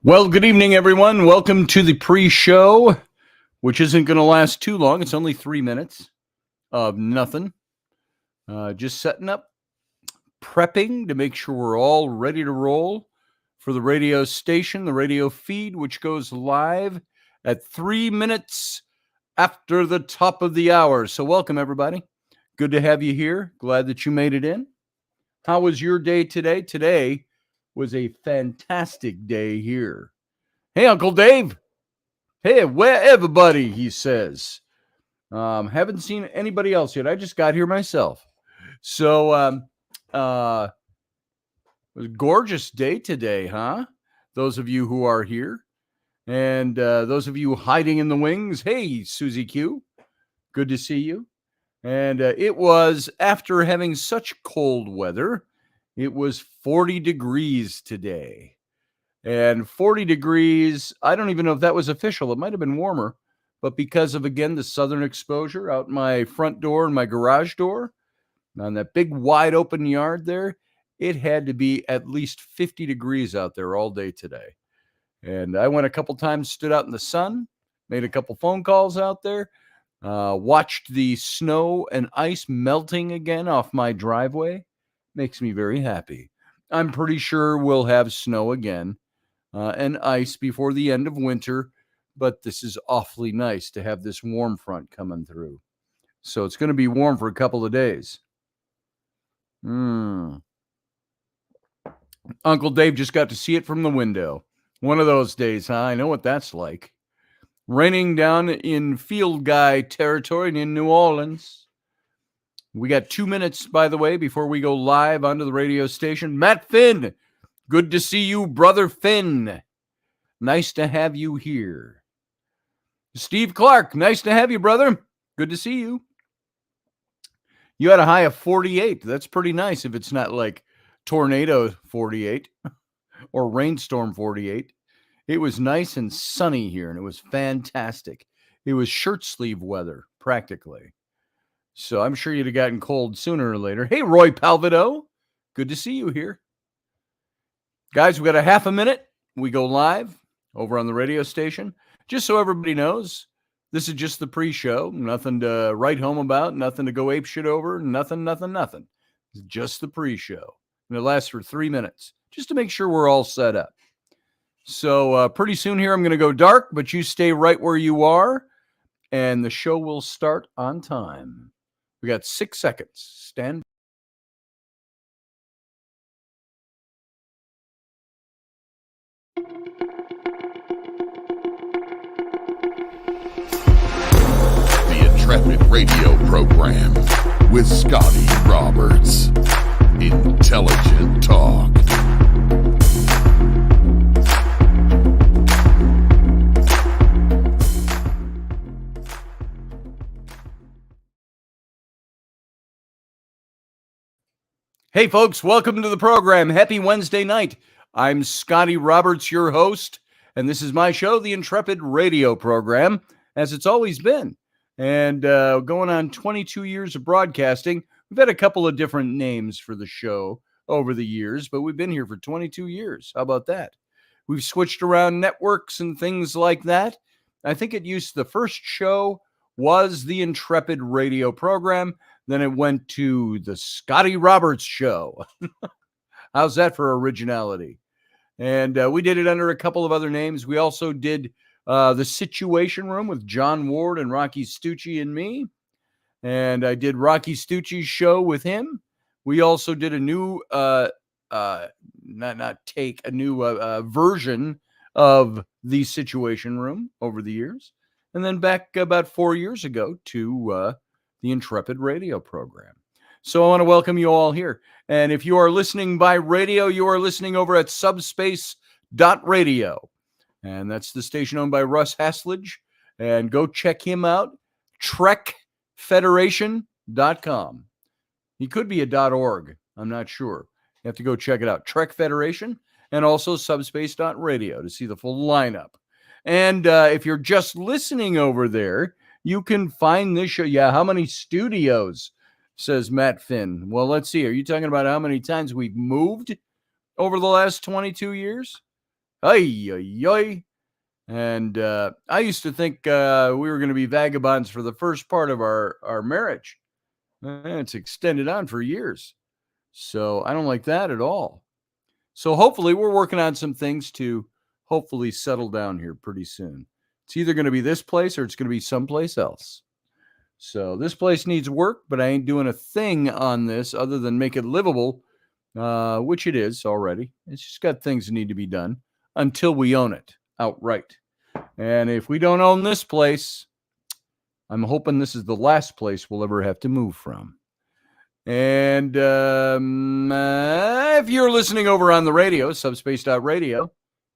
Well, good evening, everyone. Welcome to the pre-show, which isn't going to last too long. It's only 3 minutes of nothing. Just setting up, prepping to make sure we're all ready to roll for the radio station, the radio feed, which goes live at 3 minutes after the top of the hour. So welcome, everybody. Good to have you here. Glad that you made it in. How was your day today? Today was a fantastic day here. Hey, Uncle Dave. Hey, where everybody, he says. Haven't seen anybody else yet. I just got here myself. So, it was a gorgeous day today, huh? Those of you who are here. And those of you hiding in the wings, hey, Susie Q. Good to see you. And it was, after having such cold weather, it was 40 degrees today. And 40 degrees, I don't even know if that was official. It might have been warmer. But because of, again, the southern exposure out my front door and my garage door, on that big wide open yard there, it had to be at least 50 degrees out there all day today. And I went a couple times, stood out in the sun, made a couple phone calls out there, watched the snow and ice melting again off my driveway. Makes me very happy. I'm pretty sure we'll have snow again and ice before the end of winter, but this is awfully nice to have this warm front coming through. So it's going to be warm for a couple of days. Uncle Dave just got to see it from the window. One of those days, huh? I know what that's like. Raining down in field guy territory in New Orleans. We got 2 minutes, by the way, before we go live onto the radio station. Matt Finn, good to see you, brother Finn. Nice to have you here. Steve Clark, nice to have you, brother. Good to see you. You had a high of 48. That's pretty nice if it's not like tornado 48 or rainstorm 48. It was nice and sunny here, and it was fantastic. It was shirt sleeve weather, practically. So I'm sure you'd have gotten cold sooner or later. Hey, Roy Palvido. Good to see you here. Guys, we got a half a minute. We go live over on the radio station. Just so everybody knows, this is just the pre-show. Nothing to write home about, nothing to go apeshit over, nothing. It's just the pre-show. And it lasts for 3 minutes, just to make sure we're all set up. So pretty soon here, I'm going to go dark, but you stay right where you are, and the show will start on time. We got 6 seconds. Stand. The Intrepid radio program with Scotty Roberts. Intelligent talk. Hey, folks, welcome to the program. Happy Wednesday night. I'm Scotty Roberts, your host, and this is my show, the Intrepid radio program, as it's always been. And going on 22 years of broadcasting. We've had a couple of different names for the show over the years, but we've been here for 22 years. How about that? We've switched around networks and things like that. I think the first show was the Intrepid radio program. Then it went to the Scotty Roberts show. How's that for originality? And we did it under a couple of other names. We also did the Situation Room with John Ward and Rocky Stucci and me. And I did Rocky Stucci's show with him. We also did a new, version of the Situation Room over the years. And then back about 4 years ago to the Intrepid radio program. So I want to welcome you all here. And if you are listening by radio, you are listening over at subspace.radio. And that's the station owned by Russ Haslage. And go check him out, trekfederation.com. He could be a .org. I'm not sure. You have to go check it out. Trek Federation and also subspace.radio to see the full lineup. And if you're just listening over there, you can find this show. Yeah, how many studios, says Matt Finn. Well, let's see. Are you talking about how many times we've moved over the last 22 years? Ay, ay, ay. And I used to think we were going to be vagabonds for the first part of our marriage. It's extended on for years. So I don't like that at all. So hopefully we're working on some things to hopefully settle down here pretty soon. It's either going to be this place or it's going to be someplace else. So this place needs work, but I ain't doing a thing on this other than make it livable, which it is already. It's just got things that need to be done until we own it outright. And if we don't own this place, I'm hoping this is the last place we'll ever have to move from. And if you're listening over on the radio, subspace.radio,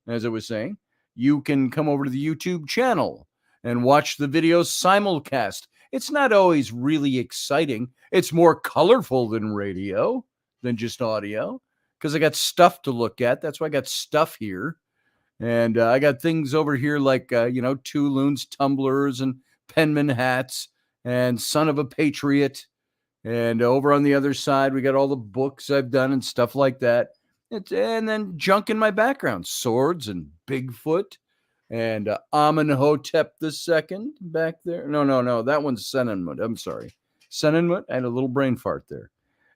as I was saying, you can come over to the YouTube channel and watch the videos simulcast. It's not always really exciting. It's more colorful than radio, than just audio, because I got stuff to look at. That's why I got stuff here. And I got things over here like, Tooloons, tumblers, and penman hats, and Son of a Patriot. And over on the other side, we got all the books I've done and stuff like that. And then junk in my background, swords and Bigfoot and Amenhotep II back there. No, that one's Senenmut. I'm sorry. Senenmut. I had a little brain fart there.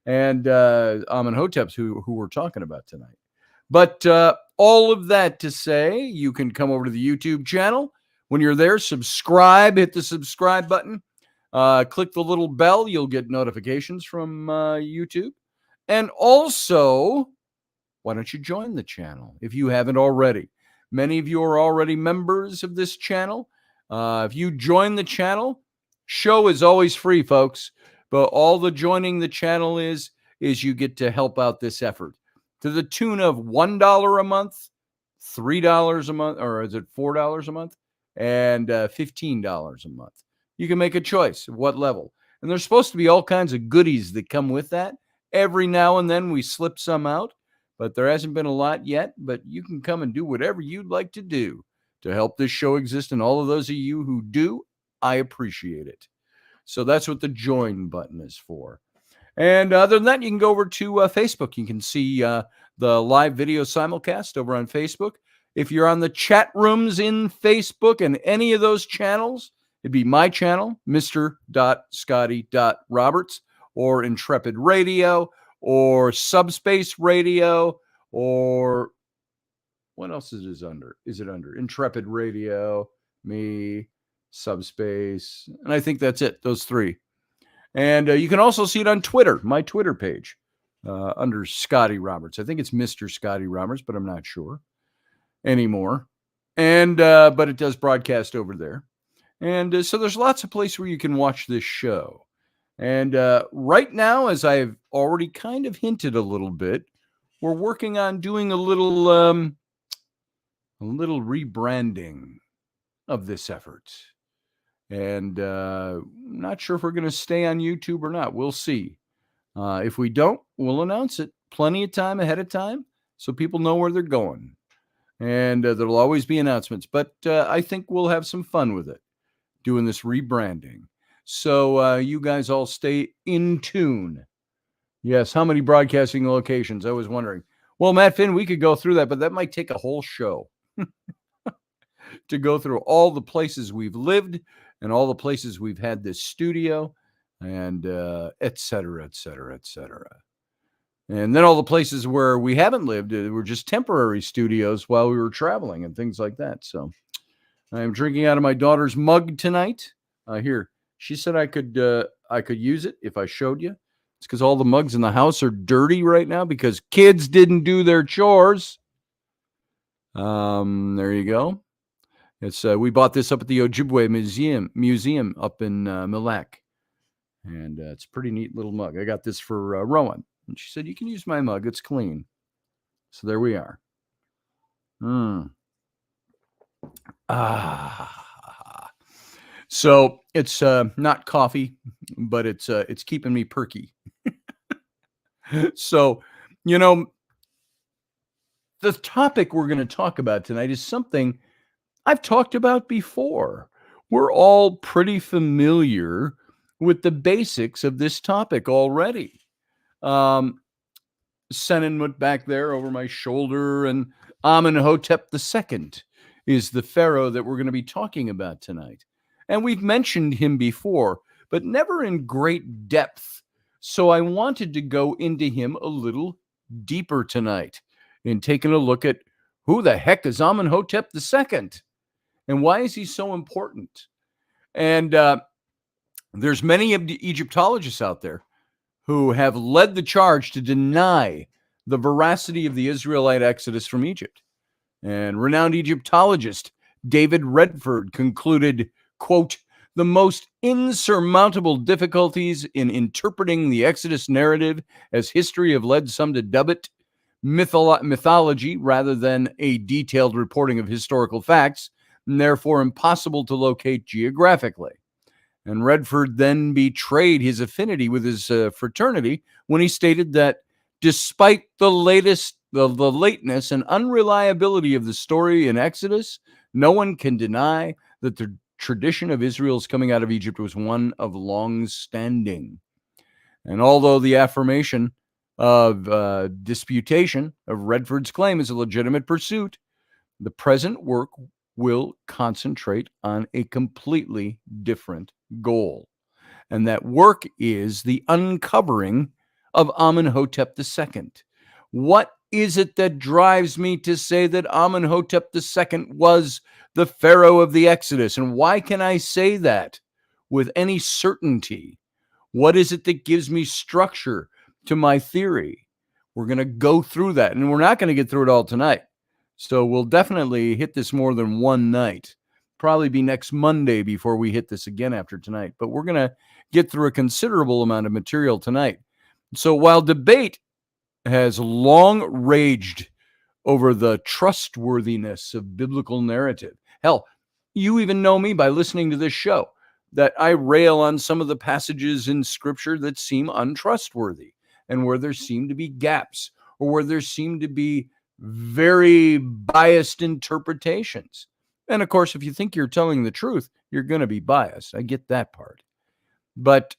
And Amenhotep's who we're talking about tonight. But all of that to say, you can come over to the YouTube channel. When you're there, subscribe, hit the subscribe button. Click the little bell. You'll get notifications from YouTube. And also, why don't you join the channel if you haven't already? Many of you are already members of this channel. If you join the channel, show is always free, folks. But all the joining the channel is you get to help out this effort to the tune of $1 a month, $3 a month, or is it $4 a month, and $15 a month. You can make a choice of what level. And there's supposed to be all kinds of goodies that come with that. Every now and then we slip some out, but there hasn't been a lot yet. But you can come and do whatever you'd like to do to help this show exist. And all of those of you who do, I appreciate it. So that's what the join button is for. And other than that, you can go over to Facebook. You can see the live video simulcast over on Facebook. If you're on the chat rooms in Facebook and any of those channels, it'd be my channel, Mr.Scotty.Roberts, or Intrepid Radio, or Subspace Radio, or what else is it under? Is it under Intrepid Radio, me, Subspace? And I think that's it, those three. And you can also see it on Twitter, my Twitter page, under Scotty Roberts. I think it's Mr. Scotty Roberts, but I'm not sure anymore. And but it does broadcast over there. And so there's lots of places where you can watch this show. And right now, as I've already kind of hinted a little bit, we're working on doing a little rebranding of this effort. And not sure if we're going to stay on YouTube or not. We'll see. If we don't, we'll announce it plenty of time ahead of time so people know where they're going. And there'll always be announcements. But I think we'll have some fun with it, doing this rebranding. So you guys all stay in tune. Yes, how many broadcasting locations? I was wondering. Well, Matt Finn, we could go through that, but that might take a whole show to go through all the places we've lived and all the places we've had this studio and et cetera, et cetera, et cetera. And then all the places where we haven't lived, were just temporary studios while we were traveling and things like that. So I'm drinking out of my daughter's mug tonight. Here, she said I could use it if I showed you. It's because all the mugs in the house are dirty right now because kids didn't do their chores. There you go. It's we bought this up at the Ojibwe Museum up in Mille Lacs. And it's a pretty neat little mug. I got this for Rowan. And she said, you can use my mug. It's clean. So there we are. So it's not coffee, but it's keeping me perky. So, the topic we're going to talk about tonight is something I've talked about before. We're all pretty familiar with the basics of this topic already. Senenmut back there over my shoulder, and Amenhotep II is the pharaoh that we're going to be talking about tonight. And we've mentioned him before, but never in great depth. So I wanted to go into him a little deeper tonight in taking a look at who the heck is Amenhotep II and why is he so important? And there's many Egyptologists out there who have led the charge to deny the veracity of the Israelite exodus from Egypt. And renowned Egyptologist David Redford concluded, quote, "The most insurmountable difficulties in interpreting the Exodus narrative, as history have led some to dub it mythology rather than a detailed reporting of historical facts, and therefore impossible to locate geographically." And Redford then betrayed his affinity with his fraternity when he stated that despite the lateness and unreliability of the story in Exodus, no one can deny that the tradition of Israel's coming out of Egypt was one of long standing. And although the affirmation of disputation of Redford's claim is a legitimate pursuit, the present work will concentrate on a completely different goal. And that work is the uncovering of Amenhotep II. What is it that drives me to say that Amenhotep II was the pharaoh of the Exodus? And why can I say that with any certainty? What is it that gives me structure to my theory? We're going to go through that, and we're not going to get through it all tonight. So we'll definitely hit this more than one night. Probably be next Monday before we hit this again after tonight. But we're going to get through a considerable amount of material tonight. So while debate has long raged over the trustworthiness of biblical narrative, hell, you even know me by listening to this show, that I rail on some of the passages in Scripture that seem untrustworthy and where there seem to be gaps or where there seem to be very biased interpretations. And of course, if you think you're telling the truth, you're going to be biased. I get that part. But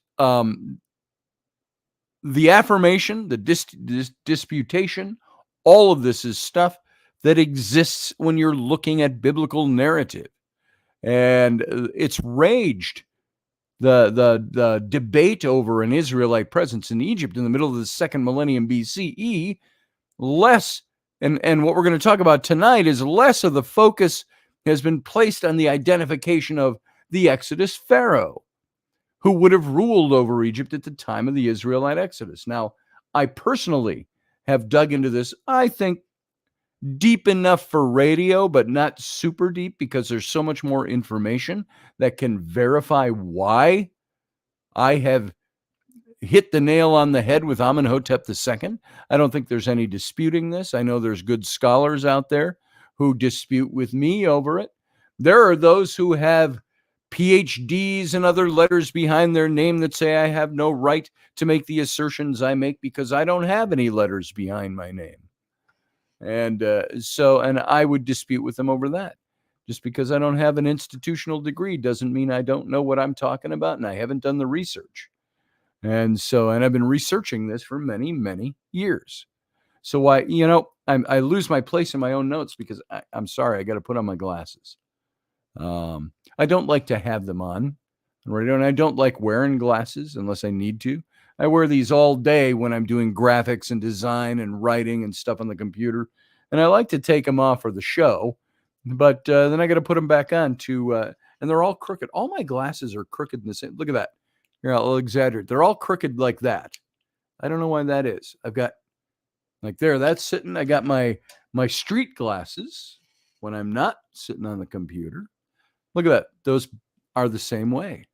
the affirmation, the disputation, all of this is stuff that exists when you're looking at biblical narrative. And it's raged. The debate over an Israelite presence in Egypt in the middle of the second millennium BCE, less, and what we're going to talk about tonight is less of the focus has been placed on the identification of the exodus-pharaoh, who would have ruled over Egypt at the time of the Israelite exodus. Now, I personally have dug into this, I think, deep enough for radio, but not super deep, because there's so much more information that can verify why I have hit the nail on the head with Amenhotep II. I don't think there's any disputing this. I know there's good scholars out there who dispute with me over it. There are those who have PhDs and other letters behind their name that say I have no right to make the assertions I make because I don't have any letters behind my name. And and I would dispute with them over that. Just because I don't have an institutional degree doesn't mean I don't know what I'm talking about, and I haven't done the research. And I've been researching this for many, many years. So I lose my place in my own notes because I'm sorry, I got to put on my glasses. I don't like to have them on, and I don't like wearing glasses unless I need to. I wear these all day when I'm doing graphics and design and writing and stuff on the computer, and I like to take them off for the show, but then I got to put them back on and they're all crooked. All my glasses are crooked in the same. Look at that. Here, I'll exaggerate. They're all crooked like that. I don't know why that is. I've got like there, that's sitting. I got my street glasses when I'm not sitting on the computer. Look at that. Those are the same way.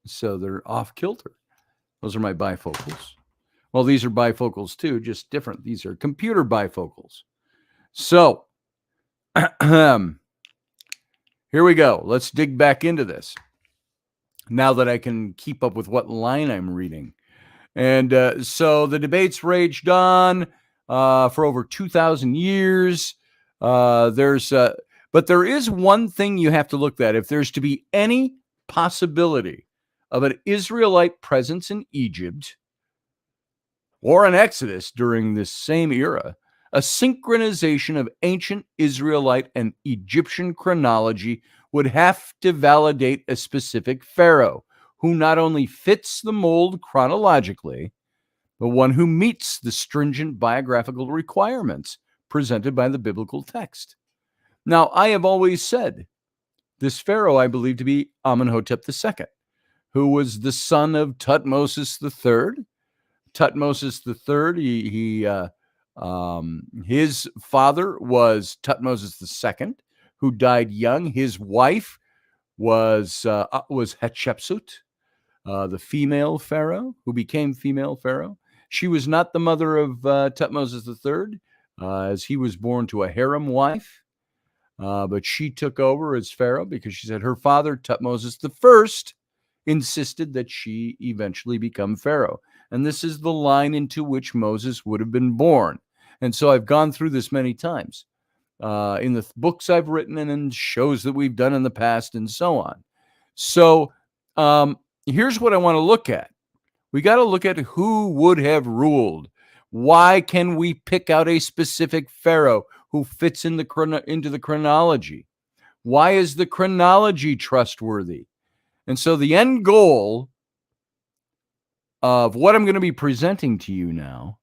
So they're off kilter. Those are my bifocals. Well, these are bifocals too, just different. These are computer bifocals. So here we go. Let's dig back into this now that I can keep up with what line I'm reading. And so the debates raged on for over 2,000 years. But there is one thing you have to look at. If there's to be any possibility of an Israelite presence in Egypt, or an exodus during this same era, a synchronization of ancient Israelite and Egyptian chronology would have to validate a specific pharaoh who not only fits the mold chronologically, but one who meets the stringent biographical requirements presented by the biblical text. Now, I have always said this pharaoh I believe to be Amenhotep II, who was the son of Tutmosis III. Tutmosis III, his father was Tutmosis II, who died young. His wife was Hatshepsut, the female pharaoh, who became female pharaoh. She was not the mother of Tutmosis III, as he was born to a harem wife, but she took over as pharaoh because she said her father, Tutmosis I, insisted that she eventually become pharaoh. And this is the line into which Moses would have been born. And so I've gone through this many times in the books I've written and in shows that we've done in the past and so on. So here's what I want to look at. We got to look at who would have ruled. Why can we pick out a specific pharaoh who fits in into the chronology? Why is the chronology trustworthy? And so the end goal of what I'm going to be presenting to you now,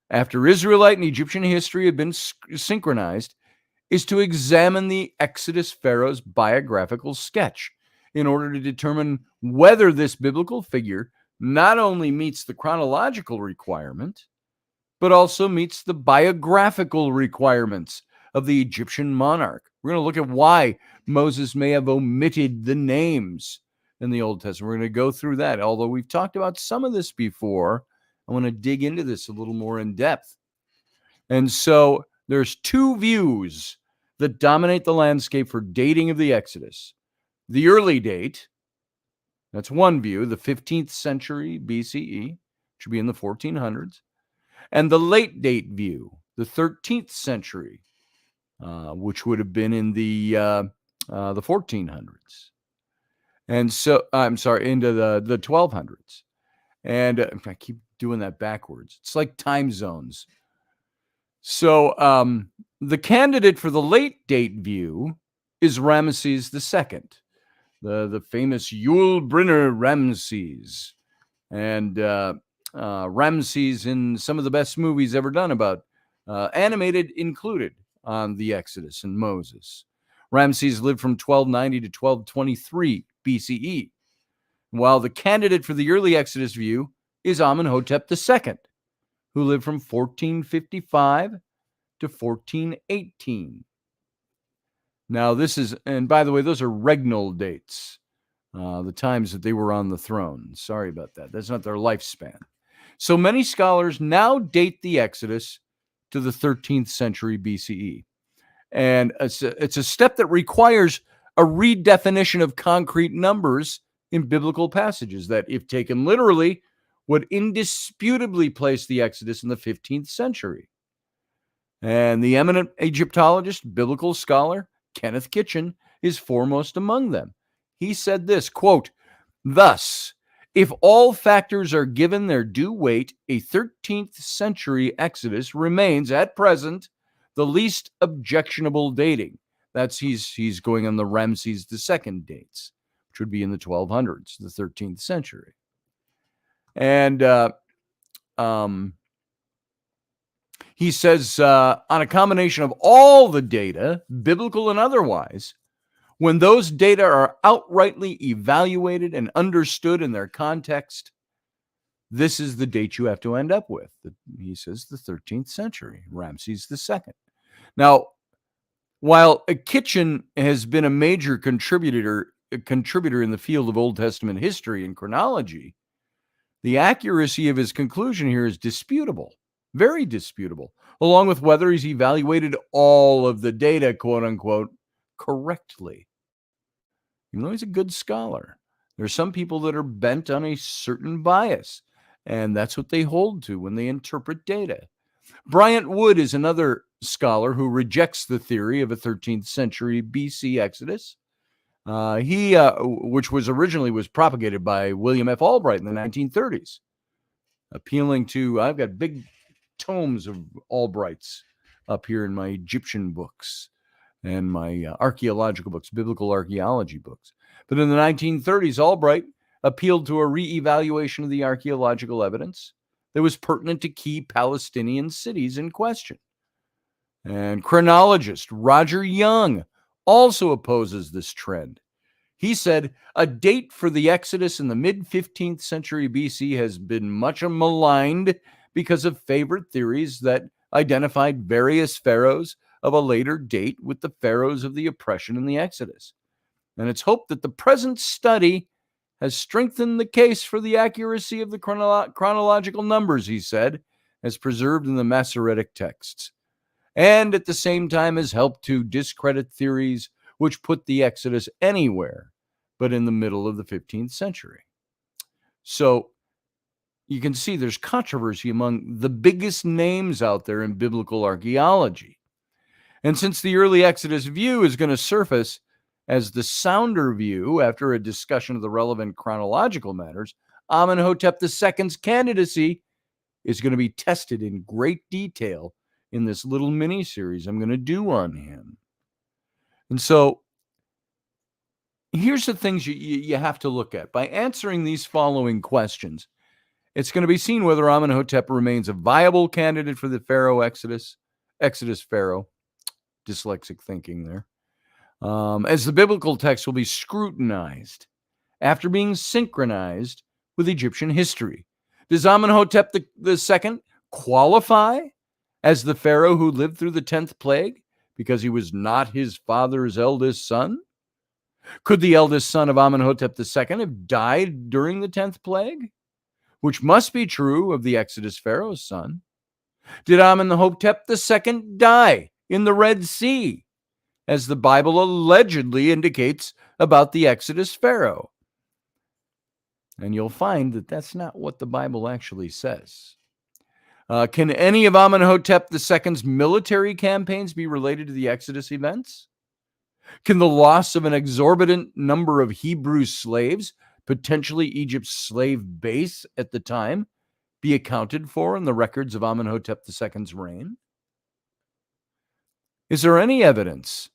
after Israelite and Egyptian history have been synchronized, is to examine the Exodus pharaoh's biographical sketch in order to determine whether this biblical figure not only meets the chronological requirement, but also meets the biographical requirements of the Egyptian monarch. We're going to look at why Moses may have omitted the names in the Old Testament. We're going to go through that. Although we've talked about some of this before, I want to dig into this a little more in depth. And so there's two views that dominate the landscape for dating of the Exodus. The early date, that's one view, the 15th century BCE, which would be in the 1400s, and the late date view, the 13th century, which would have been in the 1400s. And so, I'm sorry, into the 1200s. And I keep doing that backwards. It's like time zones. So the candidate for the late date view is Ramesses II, the famous Yul Brynner Ramesses. And Ramesses in some of the best movies ever done about animated included on the Exodus and Moses. Ramesses lived from 1290 to 1223 BCE, while the candidate for the early Exodus view is Amenhotep II, who lived from 1455 to 1418. Now, this is, and by the way, those are regnal dates, the times that they were on the throne. Sorry about that. That's not their lifespan. So many scholars now date the Exodus to the 13th century BCE. And it's a step that requires a redefinition of concrete numbers in biblical passages that, if taken literally, would indisputably place the Exodus in the 15th century. And the eminent Egyptologist, biblical scholar, Kenneth Kitchen, is foremost among them. He said this, quote, "Thus, if all factors are given their due weight, a 13th century Exodus remains at present the least objectionable dating." That's he's going on the Ramesses II dates, which would be in the 1200s, the 13th century. And he says, on a combination of all the data, biblical and otherwise, when those data are outrightly evaluated and understood in their context, this is the date you have to end up with. He says the 13th century, Ramesses II. Now, while Kitchen has been a major contributor in the field of Old Testament history and chronology, the accuracy of his conclusion here is disputable, very disputable, along with whether he's evaluated all of the data, quote unquote, correctly. Even though he's a good scholar, there's some people that are bent on a certain bias, and that's what they hold to when they interpret data. Bryant Wood is another scholar who rejects the theory of a 13th century BC Exodus. Which was originally propagated by William F. Albright in the 1930s. appealing to, I've got big tomes of Albright's up here in my Egyptian books and my archaeological books, biblical archaeology books. But in the 1930s, Albright appealed to a reevaluation of the archaeological evidence that was pertinent to key Palestinian cities in question. And chronologist Roger Young also opposes this trend. He said, a date for the Exodus in the mid-15th century BC has been much maligned because of favorite theories that identified various pharaohs of a later date with the pharaohs of the oppression in the Exodus. And it's hoped that the present study has strengthened the case for the accuracy of the chronological numbers, he said, as preserved in the Masoretic texts, and at the same time has helped to discredit theories which put the Exodus anywhere but in the middle of the 15th century. So you can see there's controversy among the biggest names out there in biblical archaeology. And since the early Exodus view is going to surface as the sounder view after a discussion of the relevant chronological matters, Amenhotep II's candidacy is going to be tested in great detail in this little mini-series I'm going to do on him. And so here's the things you have to look at. By answering these following questions, it's going to be seen whether Amenhotep remains a viable candidate for the Pharaoh exodus-pharaoh, dyslexic thinking there, as the biblical text will be scrutinized after being synchronized with Egyptian history. Does Amenhotep II qualify as the pharaoh who lived through the 10th plague because he was not his father's eldest son? Could the eldest son of Amenhotep II have died during the 10th plague, which must be true of the exodus-pharaoh's son? Did Amenhotep II die in the Red Sea, as the Bible allegedly indicates about the exodus-pharaoh? And you'll find that that's not what the Bible actually says. Can any of Amenhotep II's military campaigns be related to the Exodus events? Can the loss of an exorbitant number of Hebrew slaves, potentially Egypt's slave base at the time, be accounted for in the records of Amenhotep II's reign? Is there any evidence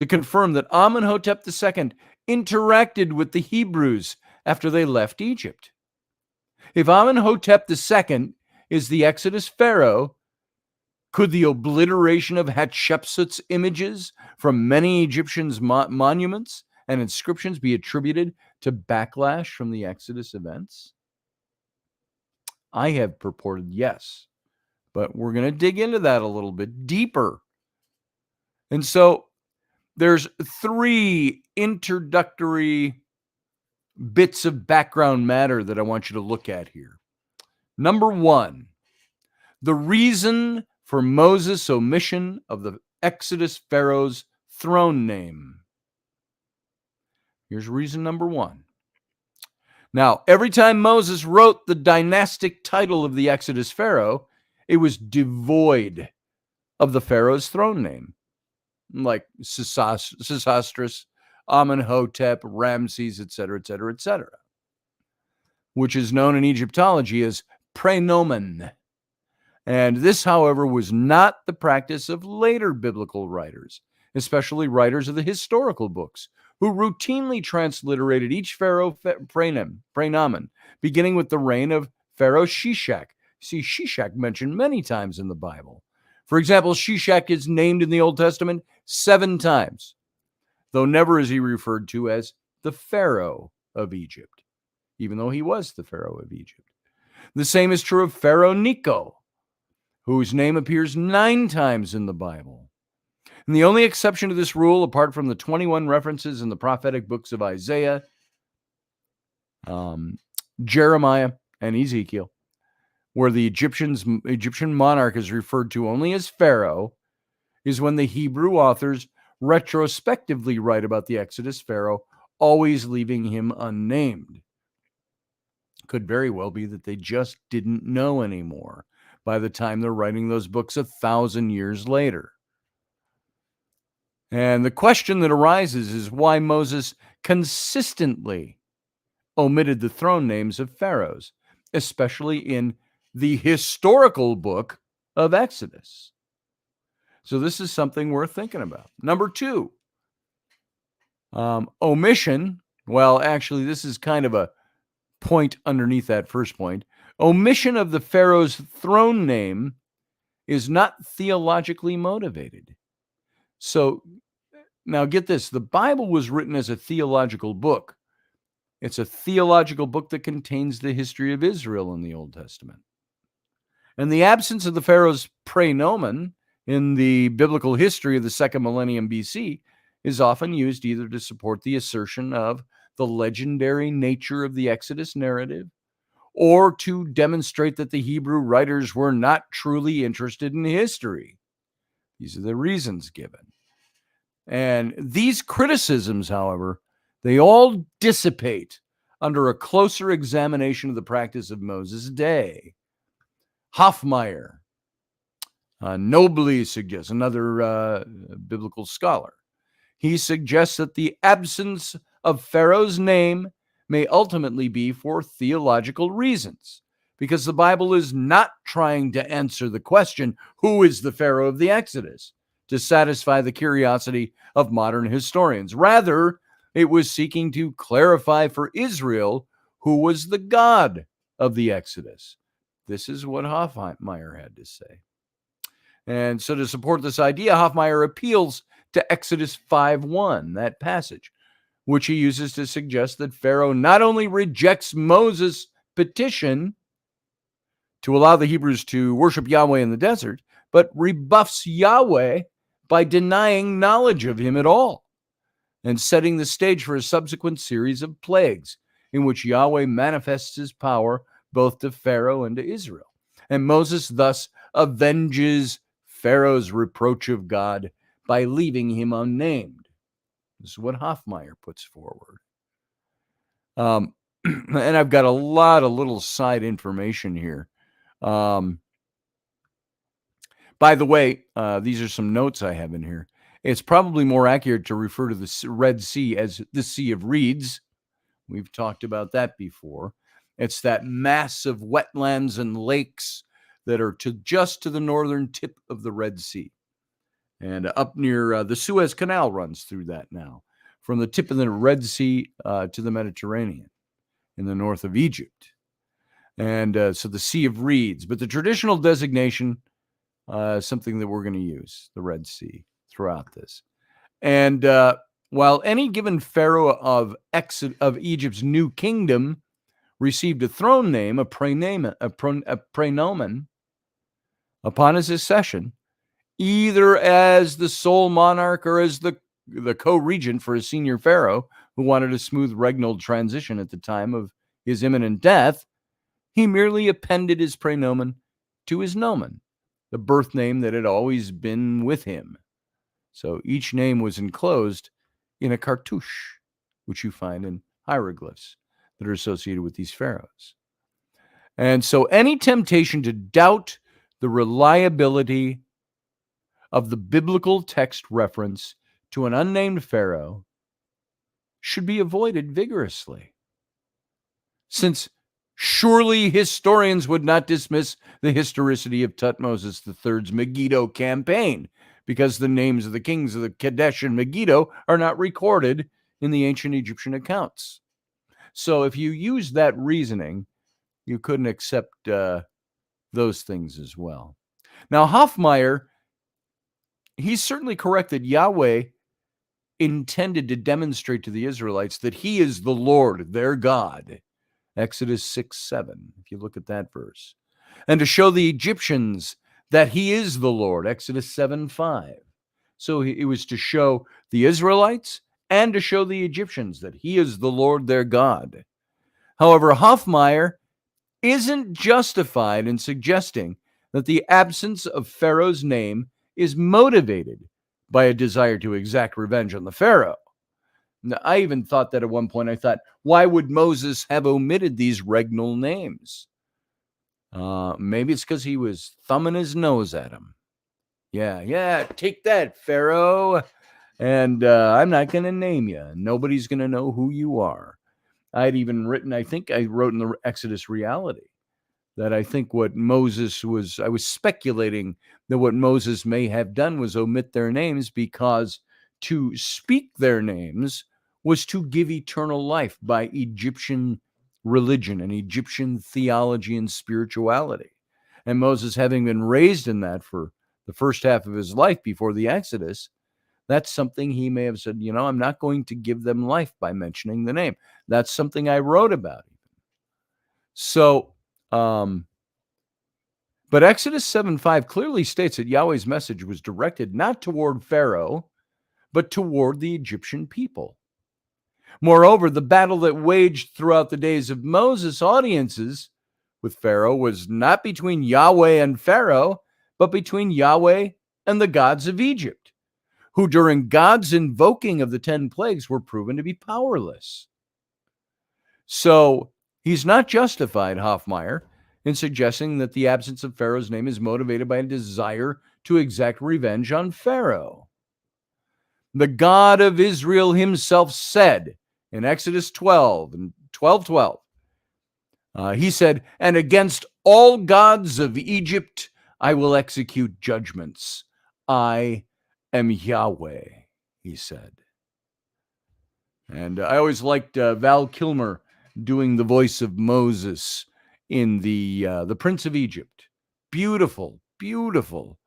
to confirm that Amenhotep II interacted with the Hebrews after they left Egypt? If Amenhotep II is the Exodus pharaoh, could the obliteration of Hatshepsut's images from many Egyptians' monuments and inscriptions be attributed to backlash from the Exodus events? I have purported yes, but we're going to dig into that a little bit deeper. And so there's 3 introductory bits of background matter that I want you to look at here. Number 1, the reason for Moses' omission of the Exodus pharaoh's throne name. Here's reason number 1. Now, every time Moses wrote the dynastic title of the Exodus pharaoh, it was devoid of the pharaoh's throne name, like Sesostris, Amenhotep, Ramses, etc., etc., etc., which is known in Egyptology as praenomen. And this, however, was not the practice of later biblical writers, especially writers of the historical books, who routinely transliterated each pharaoh praenomen, beginning with the reign of Pharaoh Shishak. See Shishak mentioned many times in the Bible. For example, Shishak is named in the Old Testament 7 times, though never is he referred to as the Pharaoh of Egypt, even though he was the Pharaoh of Egypt. The same is true of Pharaoh Necho, whose name appears 9 times in the Bible. And the only exception to this rule, apart from the 21 references in the prophetic books of Isaiah, Jeremiah, and Ezekiel, where the Egyptian monarch is referred to only as Pharaoh, is when the Hebrew authors retrospectively write about the Exodus pharaoh, always leaving him unnamed. Could very well be that they just didn't know anymore by the time they're writing those books 1,000 years later. And the question that arises is why Moses consistently omitted the throne names of pharaohs. especially in the historical book of Exodus. So this is something worth thinking about. Number 2, omission. Well, actually, this is kind of a point underneath that first point. Omission of the Pharaoh's throne name is not theologically motivated. So now get this. The Bible was written as a theological book. It's a theological book that contains the history of Israel in the Old Testament. And the absence of the Pharaoh's praenomen in the biblical history of the second millennium BC is often used either to support the assertion of the legendary nature of the Exodus narrative or to demonstrate that the Hebrew writers were not truly interested in history. These are the reasons given. And these criticisms, however, they all dissipate under a closer examination of the practice of Moses' day. Hofmeyr nobly suggests, another biblical scholar, he suggests that the absence of Pharaoh's name may ultimately be for theological reasons, because the Bible is not trying to answer the question, who is the Pharaoh of the Exodus, to satisfy the curiosity of modern historians. Rather, it was seeking to clarify for Israel who was the God of the Exodus. This is what Hofmeyr had to say. And so to support this idea, Hofmeyr appeals to Exodus 5:1, that passage, which he uses to suggest that Pharaoh not only rejects Moses' petition to allow the Hebrews to worship Yahweh in the desert, but rebuffs Yahweh by denying knowledge of him at all and setting the stage for a subsequent series of plagues in which Yahweh manifests his power both to Pharaoh and to Israel. And Moses thus avenges Pharaoh's reproach of God by leaving him unnamed. This is what Hofmeyr puts forward. And I've got a lot of little side information here. By the way, these are some notes I have in here. It's probably more accurate to refer to the Red Sea as the Sea of Reeds. We've talked about that before. It's that mass of wetlands and lakes that are just to the northern tip of the Red Sea. And up near the Suez Canal runs through that now, from the tip of the Red Sea to the Mediterranean in the north of Egypt. And so the Sea of Reeds. But the traditional designation, something that we're going to use, the Red Sea, throughout this. And while any given pharaoh of Egypt's new kingdom received a throne name, a praenomen, upon his accession, either as the sole monarch or as the co-regent for a senior pharaoh who wanted a smooth regnal transition at the time of his imminent death, he merely appended his praenomen to his nomen, the birth name that had always been with him. So each name was enclosed in a cartouche, which you find in hieroglyphs that are associated with these pharaohs. And so any temptation to doubt the reliability of the biblical text reference to an unnamed pharaoh should be avoided vigorously, since surely historians would not dismiss the historicity of Tutmosis III's Megiddo campaign, because the names of the kings of the Kadesh and Megiddo are not recorded in the ancient Egyptian accounts. So if you use that reasoning, you couldn't accept those things as well. Now, Hofmeyr, he's certainly correct that Yahweh intended to demonstrate to the Israelites that he is the Lord, their God. Exodus 6:7, if you look at that verse. And to show the Egyptians that he is the Lord, Exodus 7:5. So it was to show the Israelites and to show the Egyptians that he is the Lord, their God. However, Hofmeyr isn't justified in suggesting that the absence of Pharaoh's name is motivated by a desire to exact revenge on the Pharaoh. Now, I even thought that at one point. I thought, why would Moses have omitted these regnal names? Maybe it's because he was thumbing his nose at him. Yeah, take that, Pharaoh. And I'm not going to name you. Nobody's going to know who you are. I'd even written, I think I wrote in the Exodus Reality, that I think what Moses was, I was speculating that what Moses may have done was omit their names, because to speak their names was to give eternal life by Egyptian religion and Egyptian theology and spirituality. And Moses, having been raised in that for the first half of his life before the Exodus, that's something he may have said, I'm not going to give them life by mentioning the name. That's something I wrote about. So, but Exodus 7:5 clearly states that Yahweh's message was directed not toward Pharaoh, but toward the Egyptian people. Moreover, the battle that waged throughout the days of Moses' audiences with Pharaoh was not between Yahweh and Pharaoh, but between Yahweh and the gods of Egypt, who during God's invoking of the 10 plagues were proven to be powerless. So he's not justified, Hoffmeyer, in suggesting that the absence of Pharaoh's name is motivated by a desire to exact revenge on Pharaoh. The God of Israel himself said in Exodus 12 and 12:12, he said, "And against all gods of Egypt I will execute judgments. I am Yahweh," he said. And I always liked Val Kilmer doing the voice of Moses in the Prince of Egypt. Beautiful, beautiful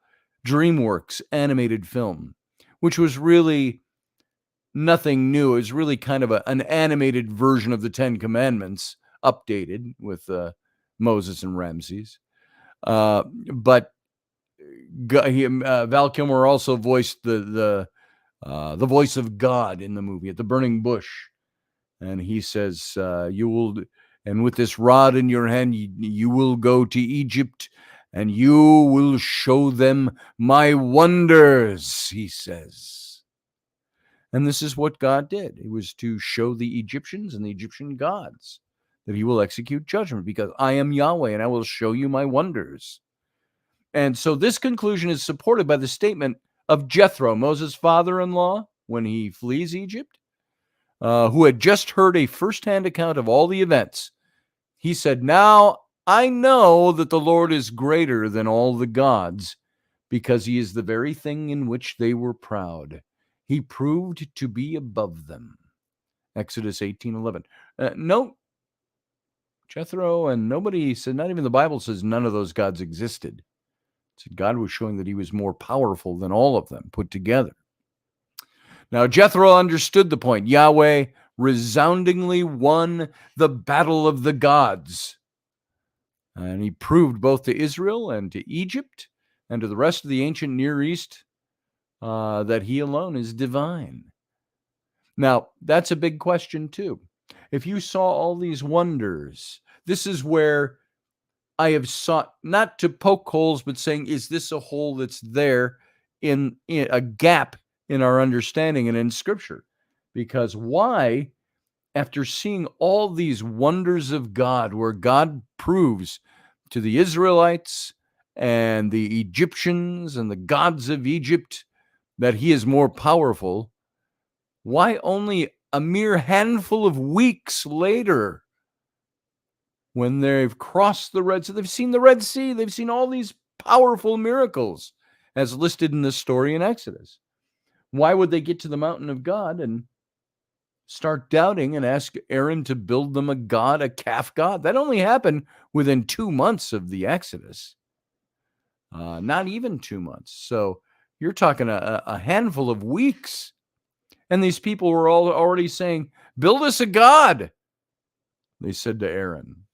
DreamWorks animated film, which was really nothing new. It was really kind of an animated version of the Ten Commandments, updated with Moses and Ramses. But Val Kilmer also voiced the voice of God in the movie at the burning bush. And he says, you will, and with this rod in your hand, you will go to Egypt and you will show them my wonders, he says. And this is what God did. It was to show the Egyptians and the Egyptian gods that he will execute judgment, because I am Yahweh and I will show you my wonders. And so this conclusion is supported by the statement of Jethro, Moses' father-in-law, when he flees Egypt, who had just heard a firsthand account of all the events. He said, "Now I know that the Lord is greater than all the gods, because he is the very thing in which they were proud. He proved to be above them." Exodus 18:11. Note, Jethro and nobody said, not even the Bible says none of those gods existed. So God was showing that he was more powerful than all of them put together. Now, Jethro understood the point. Yahweh resoundingly won the battle of the gods. And he proved both to Israel and to Egypt and to the rest of the ancient Near East that he alone is divine. Now, that's a big question too. If you saw all these wonders, this is where I have sought not to poke holes, but saying, is this a hole that's there in a gap in our understanding and in Scripture? Because why, after seeing all these wonders of God, where God proves to the Israelites and the Egyptians and the gods of Egypt that he is more powerful, why only a mere handful of weeks later, when they've crossed the Red Sea, they've seen the Red Sea, they've seen all these powerful miracles as listed in this story in Exodus, why would they get to the mountain of God and start doubting and ask Aaron to build them a god, a calf god? That only happened within 2 months of the Exodus. Not even 2 months. So you're talking a handful of weeks. And these people were all already saying, "Build us a god," they said to Aaron.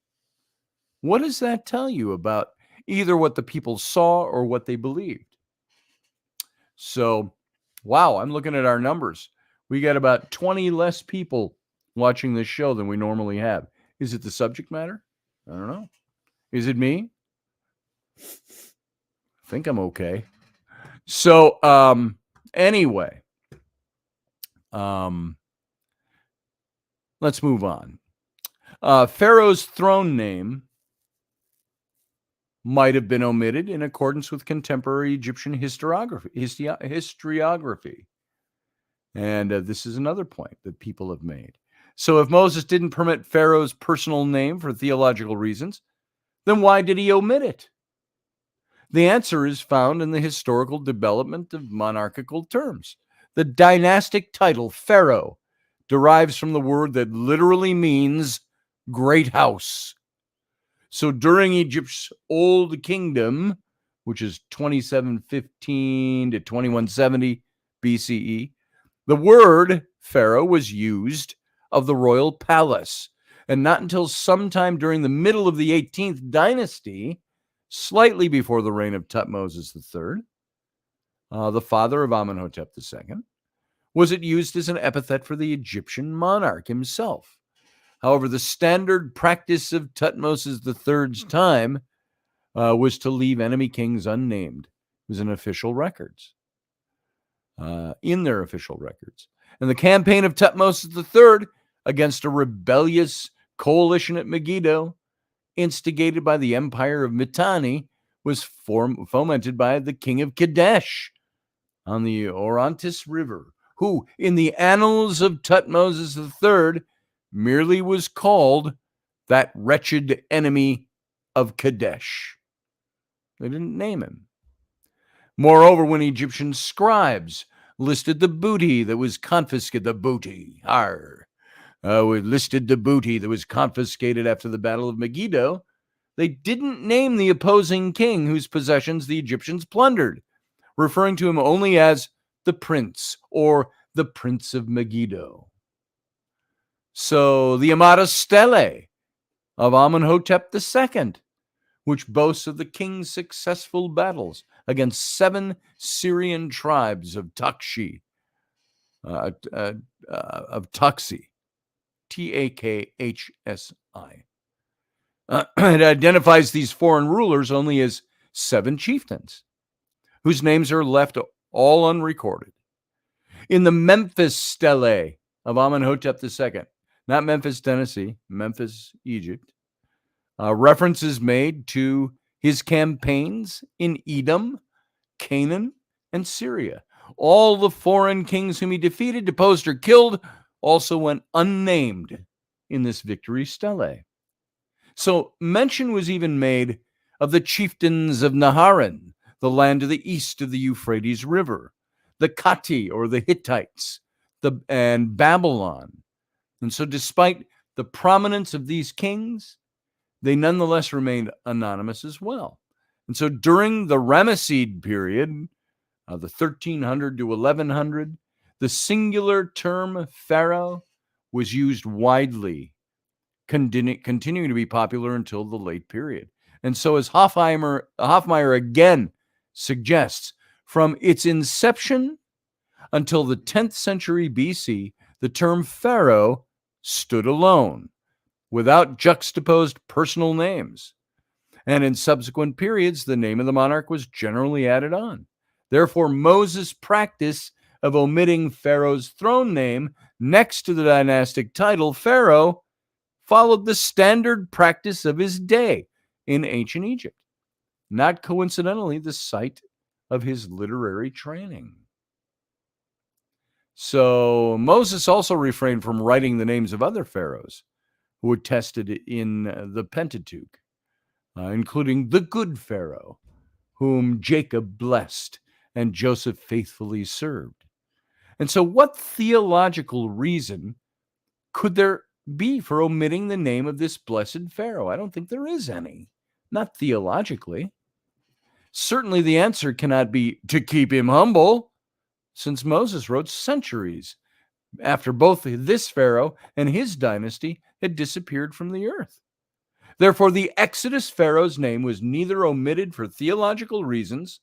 What does that tell you about either what the people saw or what they believed? So, wow, I'm looking at our numbers. We got about 20 less people watching this show than we normally have. Is it the subject matter? I don't know. Is it me? I think I'm okay. So, anyway, let's move on. Pharaoh's throne name might have been omitted in accordance with contemporary Egyptian historiography. And this is another point that people have made. So if Moses didn't permit Pharaoh's personal name for theological reasons, then why did he omit it? The answer is found in the historical development of monarchical terms. The dynastic title, pharaoh, derives from the word that literally means great house. So during Egypt's Old Kingdom, which is 2715 to 2170 BCE, the word pharaoh was used of the royal palace. And not until sometime during the middle of the 18th dynasty, slightly before the reign of Tutmosis III, the father of Amenhotep II, was it used as an epithet for the Egyptian monarch himself. However, the standard practice of Tutmosis III's time was to leave enemy kings unnamed. It was in official records, in their official records. And the campaign of Tutmosis III against a rebellious coalition at Megiddo, instigated by the empire of Mitanni, was fomented by the king of Kadesh on the Orontes River, who, in the annals of Tutmosis III, merely was called that wretched enemy of Kadesh. They didn't name him. Moreover, when Egyptian scribes listed the booty that was confiscated, listed the booty that was confiscated after the Battle of Megiddo, they didn't name the opposing king whose possessions the Egyptians plundered, referring to him only as the prince or the Prince of Megiddo. So the Amata Stele of Amenhotep II, which boasts of the king's successful battles against 7 Syrian tribes of Takshi, Takhsi. It identifies these foreign rulers only as 7 chieftains, whose names are left all unrecorded. In the Memphis Stele of Amenhotep II, not Memphis, Tennessee, Memphis, Egypt, reference is made to his campaigns in Edom, Canaan, and Syria. All the foreign kings whom he defeated, deposed, or killed also went unnamed in this victory stele. So mention was even made of the chieftains of Naharan, the land to the east of the Euphrates River, the Kati or the Hittites, and Babylon. And so despite the prominence of these kings, they nonetheless remained anonymous as well. And so during the Ramesside period, the 1300 to 1100, the singular term pharaoh was used widely, continuing to be popular until the late period. And so as Hoffmeyer again suggests, from its inception until the 10th century BC, the term pharaoh stood alone, without juxtaposed personal names. And in subsequent periods, the name of the monarch was generally added on. Therefore, Moses' practice of omitting Pharaoh's throne name next to the dynastic title Pharaoh followed the standard practice of his day in ancient Egypt, not coincidentally the site of his literary training. So Moses also refrained from writing the names of other pharaohs who were tested in the Pentateuch, including the good Pharaoh, whom Jacob blessed and Joseph faithfully served. And so what theological reason could there be for omitting the name of this blessed Pharaoh? I don't think there is any, not theologically. Certainly the answer cannot be to keep him humble, since Moses wrote centuries after both this Pharaoh and his dynasty had disappeared from the earth. Therefore, the Exodus Pharaoh's name was neither omitted for theological reasons,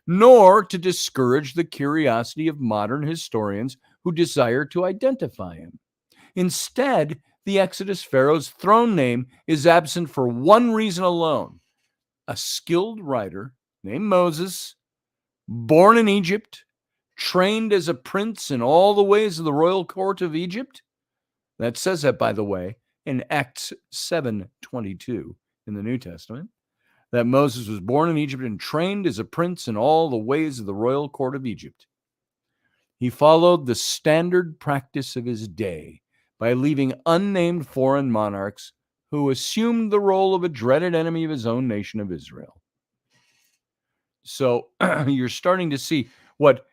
nor to discourage the curiosity of modern historians who desire to identify him. Instead, the Exodus Pharaoh's throne name is absent for one reason alone: a skilled writer named Moses, born in Egypt, trained as a prince in all the ways of the royal court of Egypt. That says that, by the way, in Acts 7:22 in the New Testament, that Moses was born in Egypt and trained as a prince in all the ways of the royal court of Egypt. He followed the standard practice of his day by leaving unnamed foreign monarchs who assumed the role of a dreaded enemy of his own nation of Israel. So you're starting to see what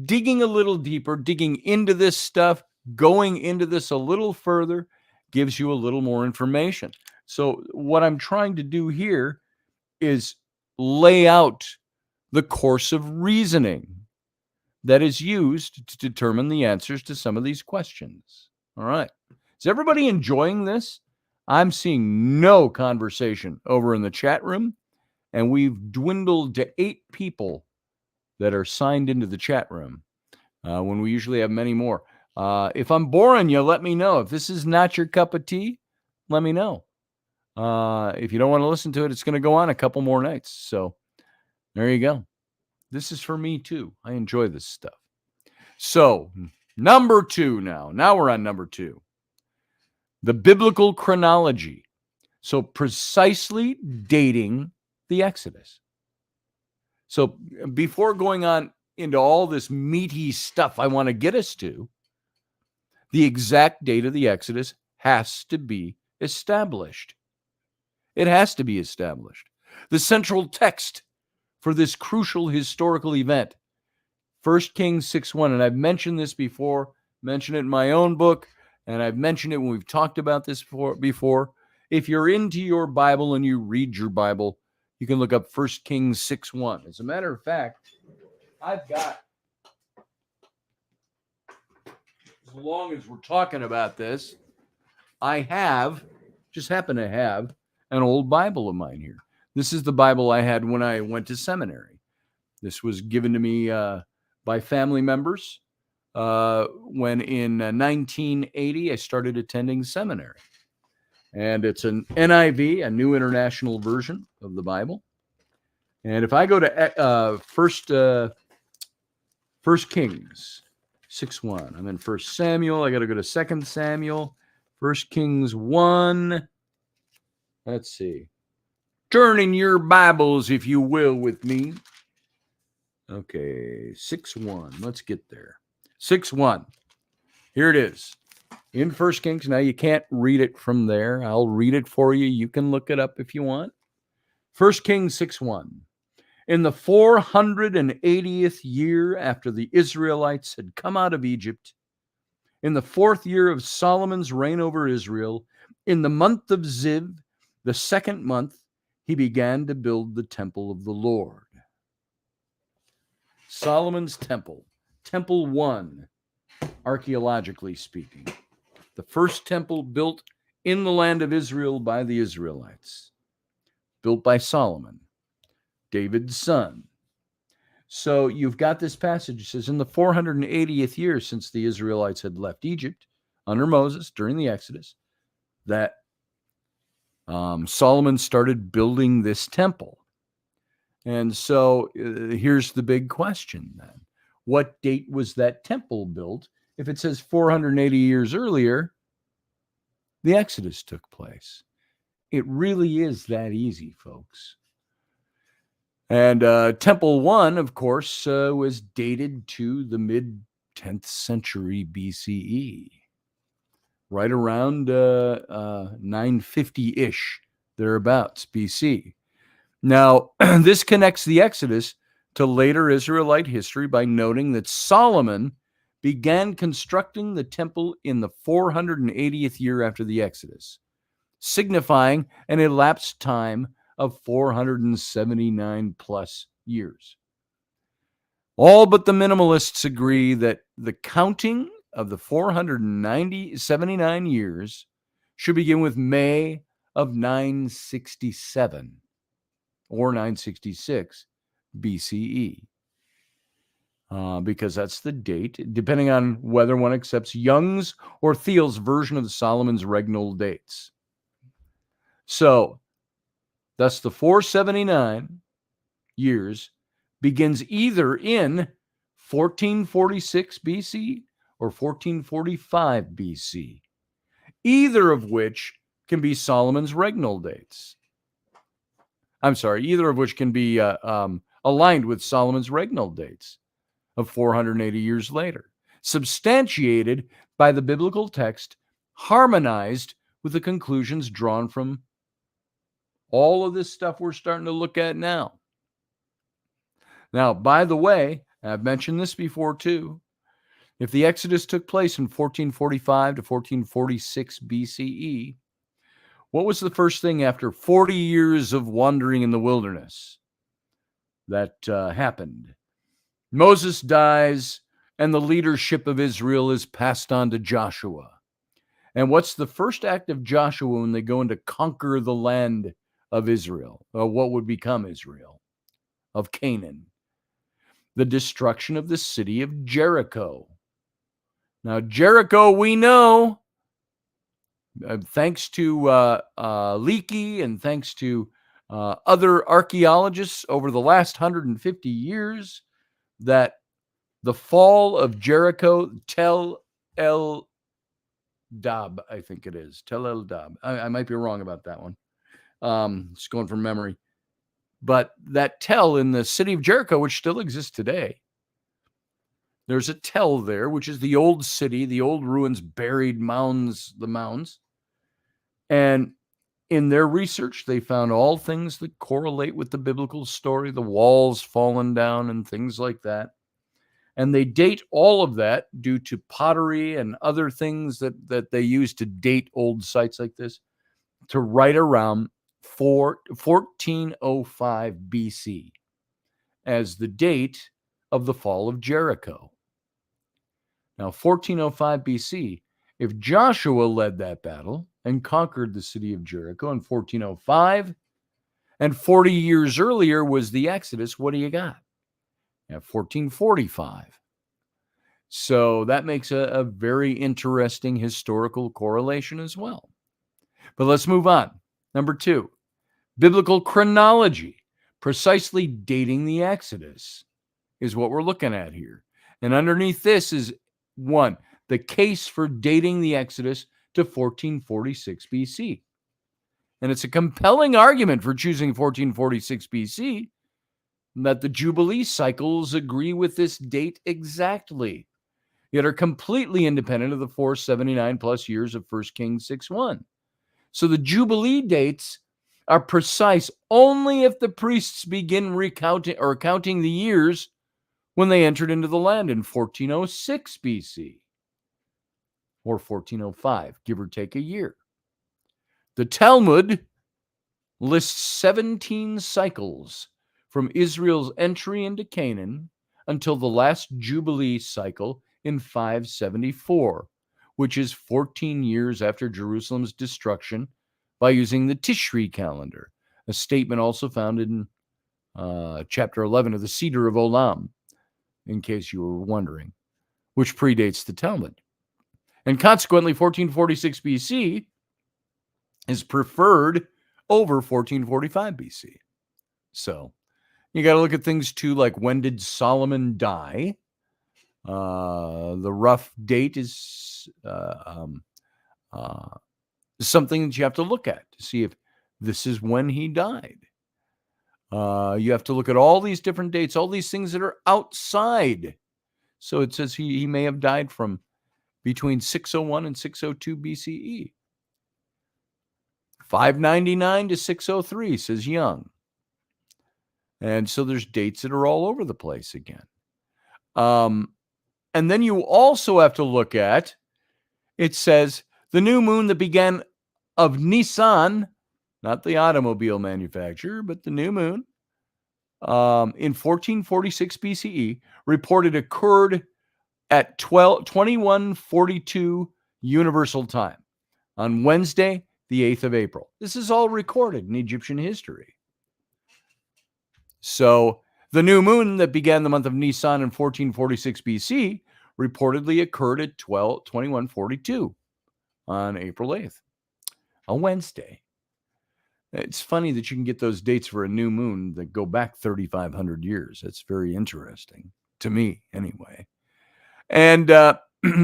digging a little deeper, digging into this stuff, going into this a little further gives you a little more information. So what I'm trying to do here is lay out the course of reasoning that is used to determine the answers to some of these questions. All right. Is everybody enjoying this? I'm seeing no conversation over in the chat room, and we've dwindled to 8 people that are signed into the chat room when we usually have many more. If I'm boring you, let me know. If this is not your cup of tea, let me know. If you don't want to listen to it, it's going to go on a couple more nights. So there you go. This is for me too. I enjoy this stuff. So number 2 now. Now we're on number 2. The biblical chronology. So precisely dating the Exodus. So before going on into all this meaty stuff I want to get us to, the exact date of the Exodus has to be established. It has to be established. The central text for this crucial historical event, 1 Kings 6:1, and I've mentioned this before, mentioned it in my own book, and I've mentioned it when we've talked about this before. If you're into your Bible and you read your Bible, you can look up 1 Kings 6:1. As a matter of fact, I've got, as long as we're talking about this, I happen to have an old Bible of mine here. This is the Bible I had when I went to seminary. This was given to me by family members when in 1980 I started attending seminary. And it's an NIV, a New International Version of the Bible. And if I go to First Kings 6:1, I'm in 1 Samuel. I got to go to 2 Samuel, 1 Kings 1. Let's see. Turn in your Bibles, if you will, with me. Okay, 6:1. Let's get there. 6:1. Here it is. In 1 Kings. Now, you can't read it from there. I'll read it for you. You can look it up if you want. 1 Kings 6:1. In the 480th year after the Israelites had come out of Egypt, in the 4th year of Solomon's reign over Israel, in the month of Ziv, the 2nd month, he began to build the temple of the Lord. Solomon's temple, Temple 1, archaeologically speaking. The first temple built in the land of Israel by the Israelites, built by Solomon, David's son. So you've got this passage. It says, in the 480th year since the Israelites had left Egypt under Moses during the Exodus, that Solomon started building this temple. And so here's the big question then. What date was that temple built? If it says 480 years earlier, the Exodus took place. It really is that easy, folks. And Temple 1, of course, was dated to the mid-10th century BCE, right around 950-ish, thereabouts, BC. Now, this connects the Exodus to later Israelite history by noting that Solomon began constructing the temple in the 480th year after the Exodus, signifying an elapsed time of 479 plus years. All but the minimalists agree that the counting of the 479 years should begin with May of 967 or 966 BCE. Because that's the date, depending on whether one accepts Young's or Thiel's version of the Solomon's regnal dates. So, thus the 479 years begins either in 1446 BC or 1445 BC, either of which can be Solomon's regnal dates. Either of which can be aligned with Solomon's regnal dates of 480 years later, substantiated by the biblical text, harmonized with the conclusions drawn from all of this stuff we're starting to look at now. Now, by the way, I've mentioned this before too. If the Exodus took place in 1445 to 1446 BCE, what was the first thing after 40 years of wandering in the wilderness that happened? Moses dies, and the leadership of Israel is passed on to Joshua. And what's the first act of Joshua when they go in to conquer the land of Israel, or what would become Israel, of Canaan? The destruction of the city of Jericho. Now, Jericho, we know, thanks to Leakey and thanks to other archaeologists over the last 150 years, that the fall of Jericho, Tel El Dab, I think it is. Tel El Dab. I might be wrong about that one. Just going from memory. But that Tel in the city of Jericho, which still exists today, there's a Tel there, which is the old city, the old ruins, buried mounds, the mounds. And in their research, they found all things that correlate with the biblical story, the walls falling down and things like that. And they date all of that due to pottery and other things that they use to date old sites like this to right around 1405 BC as the date of the fall of Jericho. Now, 1405 BC, if Joshua led that battle and conquered the city of Jericho in 1405, and 40 years earlier was the Exodus, what do you got? You have 1445. So that makes a very interesting historical correlation as well. But let's move on. Number 2, biblical chronology, precisely dating the Exodus, is what we're looking at here. And underneath this is 1, the case for dating the Exodus to 1446 BC. And it's a compelling argument for choosing 1446 BC that the Jubilee cycles agree with this date exactly, yet are completely independent of the 479 plus years of 1 Kings 6:1. So the Jubilee dates are precise only if the priests begin recounting or counting the years when they entered into the land in 1406 BC or 1405, give or take a year. The Talmud lists 17 cycles from Israel's entry into Canaan until the last Jubilee cycle in 574, which is 14 years after Jerusalem's destruction by using the Tishri calendar, a statement also found in chapter 11 of the Cedar of Olam, in case you were wondering, which predates the Talmud. And consequently, 1446 BC is preferred over 1445 BC. So you got to look at things too, like when did Solomon die? The rough date is something that you have to look at to see if this is when he died. You have to look at all these different dates, all these things that are outside. So it says he may have died from between 601 and 602 BCE. 599 to 603 says young. And so there's dates that are all over the place again. And then you also have to look at, it says, the new moon that began of Nisan, not the automobile manufacturer, but the new moon, in 1446 BCE, reported occurred at 2142 Universal Time on Wednesday, the 8th of April. This is all recorded in Egyptian history. So the new moon that began the month of Nisan in 1446 BC reportedly occurred at 2142 on April 8th, a Wednesday. It's funny that you can get those dates for a new moon that go back 3,500 years. That's very interesting to me, anyway. And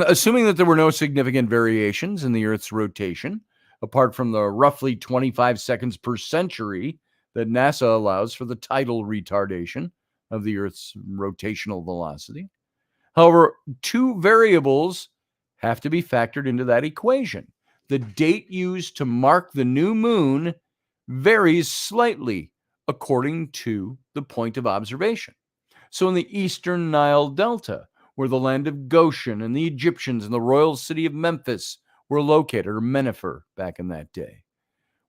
assuming that there were no significant variations in the Earth's rotation, apart from the roughly 25 seconds per century that NASA allows for the tidal retardation of the Earth's rotational velocity. However, 2 variables have to be factored into that equation. the date used to mark the new moon varies slightly according to the point of observation. So in the eastern Nile Delta, where the land of Goshen and the Egyptians and the royal city of Memphis were located, or Mennefer back in that day,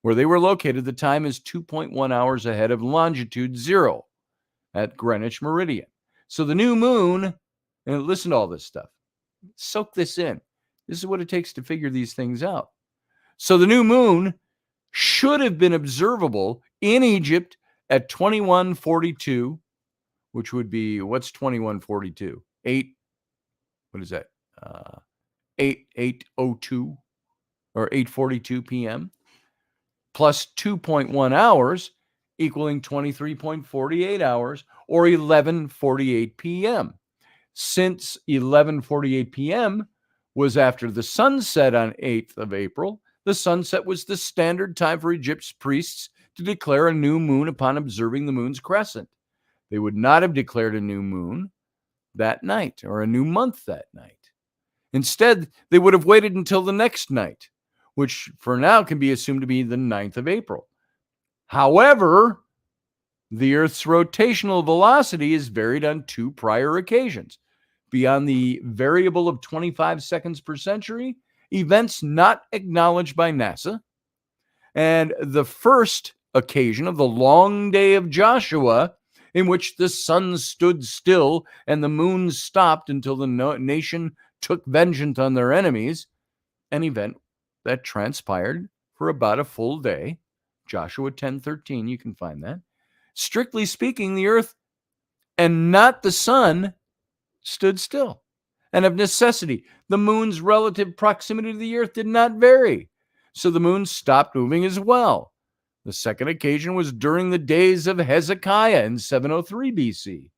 where they were located, the time is 2.1 hours ahead of longitude 0 at Greenwich Meridian. So the new moon, and listen to all this stuff, soak this in. This is what it takes to figure these things out. So the new moon should have been observable in Egypt at 2142, which would be, what's 2142? 8, what is that? 8:02 or 8:42 p.m. plus 2.1 hours equaling 23.48 hours or 11:48 p.m. Since 11:48 p.m. was after the sunset on 8th of April, the sunset was the standard time for Egypt's priests to declare a new moon upon observing the moon's crescent. They would not have declared a new moon that night or a new month that night. Instead, they would have waited until the next night, which for now can be assumed to be the 9th of April. However, the Earth's rotational velocity is varied on 2 prior occasions. Beyond the variable of 25 seconds per century, events not acknowledged by NASA, and the first occasion of the long day of Joshua, in which the sun stood still and the moon stopped until the nation took vengeance on their enemies, an event that transpired for about a full day. Joshua 10:13, you can find that. Strictly speaking, the earth and not the sun stood still. And of necessity, the moon's relative proximity to the earth did not vary. So the moon stopped moving as well. The second occasion was during the days of Hezekiah in 703 BC,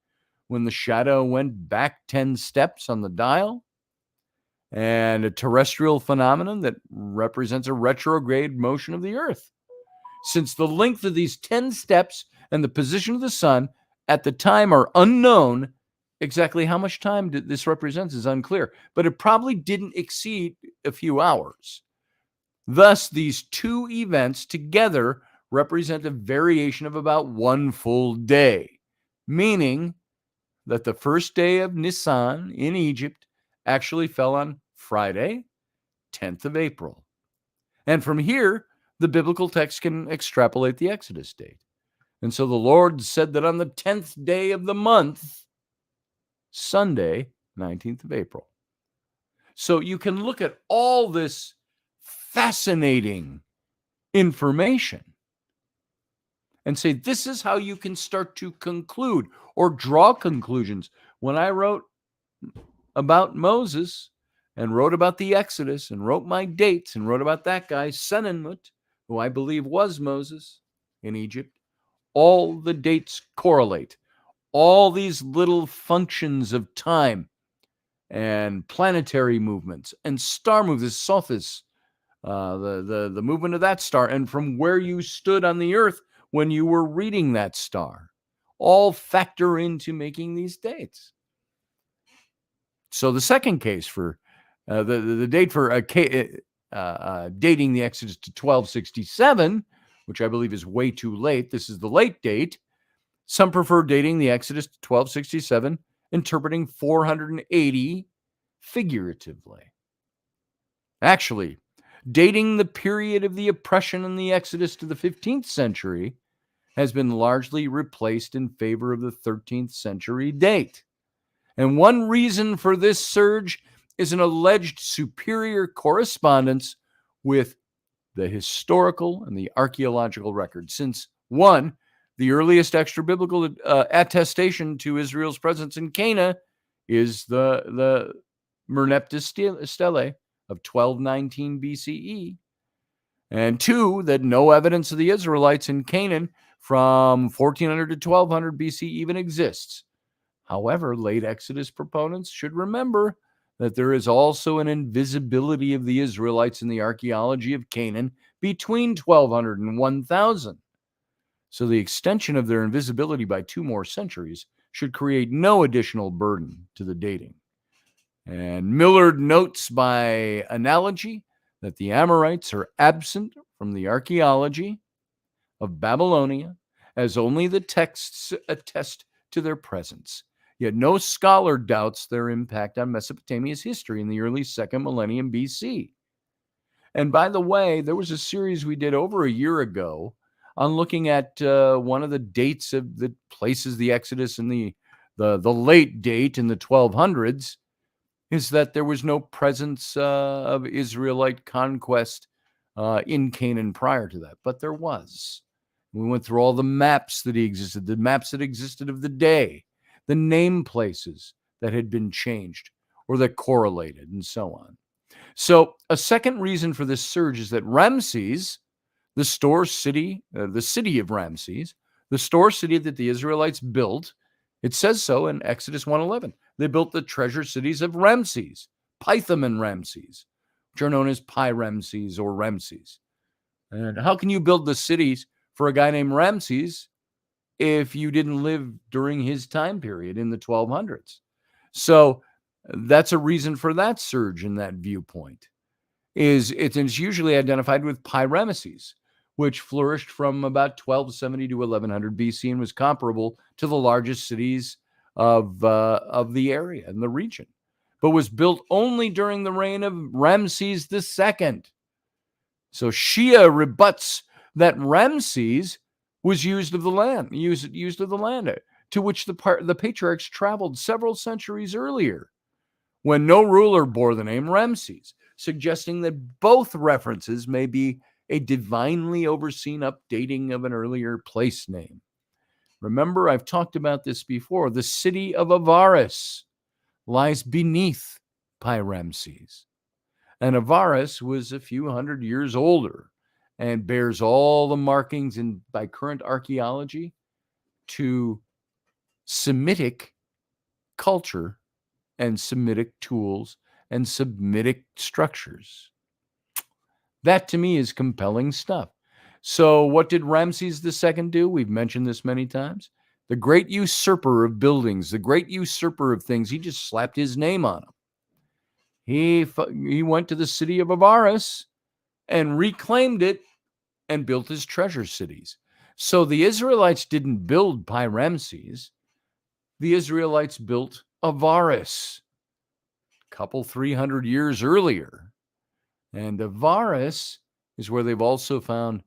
when the shadow went back 10 steps on the dial, and a terrestrial phenomenon that represents a retrograde motion of the earth. Since the length of these 10 steps and the position of the sun at the time are unknown, exactly how much time this represents is unclear, but it probably didn't exceed a few hours. Thus, these 2 events together represent a variation of about 1 full day, meaning that the first day of Nisan in Egypt actually fell on Friday, 10th of April. And from here, the biblical text can extrapolate the Exodus date. And so the Lord said that on the 10th day of the month, Sunday, 19th of April. So you can look at all this fascinating information and say, this is how you can start to conclude or draw conclusions. When I wrote about Moses and wrote about the Exodus and wrote my dates and wrote about that guy, Amenhotep, who I believe was Moses in Egypt, all the dates correlate. All these little functions of time and planetary movements and star movements, Sothis, the movement of that star, and from where you stood on the earth when you were reading that star, all factor into making these dates. So the second case for the date for dating the Exodus to 1267, which I believe is way too late. This is the late date. Some prefer dating the Exodus to 1267, interpreting 480 figuratively. Actually, dating the period of the oppression in the Exodus to the 15th century has been largely replaced in favor of the 13th century date. And one reason for this surge is an alleged superior correspondence with the historical and the archaeological record, since, one, the earliest extra-biblical attestation to Israel's presence in Canaan is the Merneptah Stele of 1219 BCE, and two, that no evidence of the Israelites in Canaan from 1400 to 1200 BC even exists. However, late Exodus proponents should remember that there is also an invisibility of the Israelites in the archaeology of Canaan between 1200 and 1000. So the extension of their invisibility by 2 more centuries should create no additional burden to the dating. And Millard notes by analogy that the Amorites are absent from the archaeology of Babylonia, as only the texts attest to their presence. Yet no scholar doubts their impact on Mesopotamia's history in the early 2nd millennium BC. And by the way, there was a series we did over a year ago on looking at one of the dates of the places the Exodus in the late date in the 1200s, is that there was no presence of Israelite conquest in Canaan prior to that, but there was. We went through all the maps that existed, the maps that existed of the day, the name places that had been changed or that correlated, and so on. So a second reason for this surge is that Ramses, the store city, the city of Ramses, the store city that the Israelites built, it says so in Exodus 1:11. They built the treasure cities of Ramses, Pithom and Ramses, which are known as Pi-Ramses or Ramses. And how can you build the cities for a guy named Ramses if you didn't live during his time period in the 1200s? So that's a reason for that surge in that viewpoint. It's usually identified with Pi-Ramses, which flourished from about 1270 to 1100 BC and was comparable to the largest cities of the area and the region, but was built only during the reign of Ramses II. So Shia rebuts that Ramses was used of the land, to which the patriarchs traveled several centuries earlier, when no ruler bore the name Ramses, suggesting that both references may be a divinely overseen updating of an earlier place name. Remember, I've talked about this before. The city of Avaris lies beneath Pi-Ramses. And Avaris was a few hundred years older and bears all the markings by current archaeology to Semitic culture and Semitic tools and Semitic structures. That to me is compelling stuff. So what did Ramses II do? We've mentioned this many times. The great usurper of buildings, the great usurper of things, he just slapped his name on them. He went to the city of Avaris and reclaimed it and built his treasure cities. So the Israelites didn't build Pi-Ramses. The Israelites built Avaris a couple 300 years earlier. And Avaris is where they've also found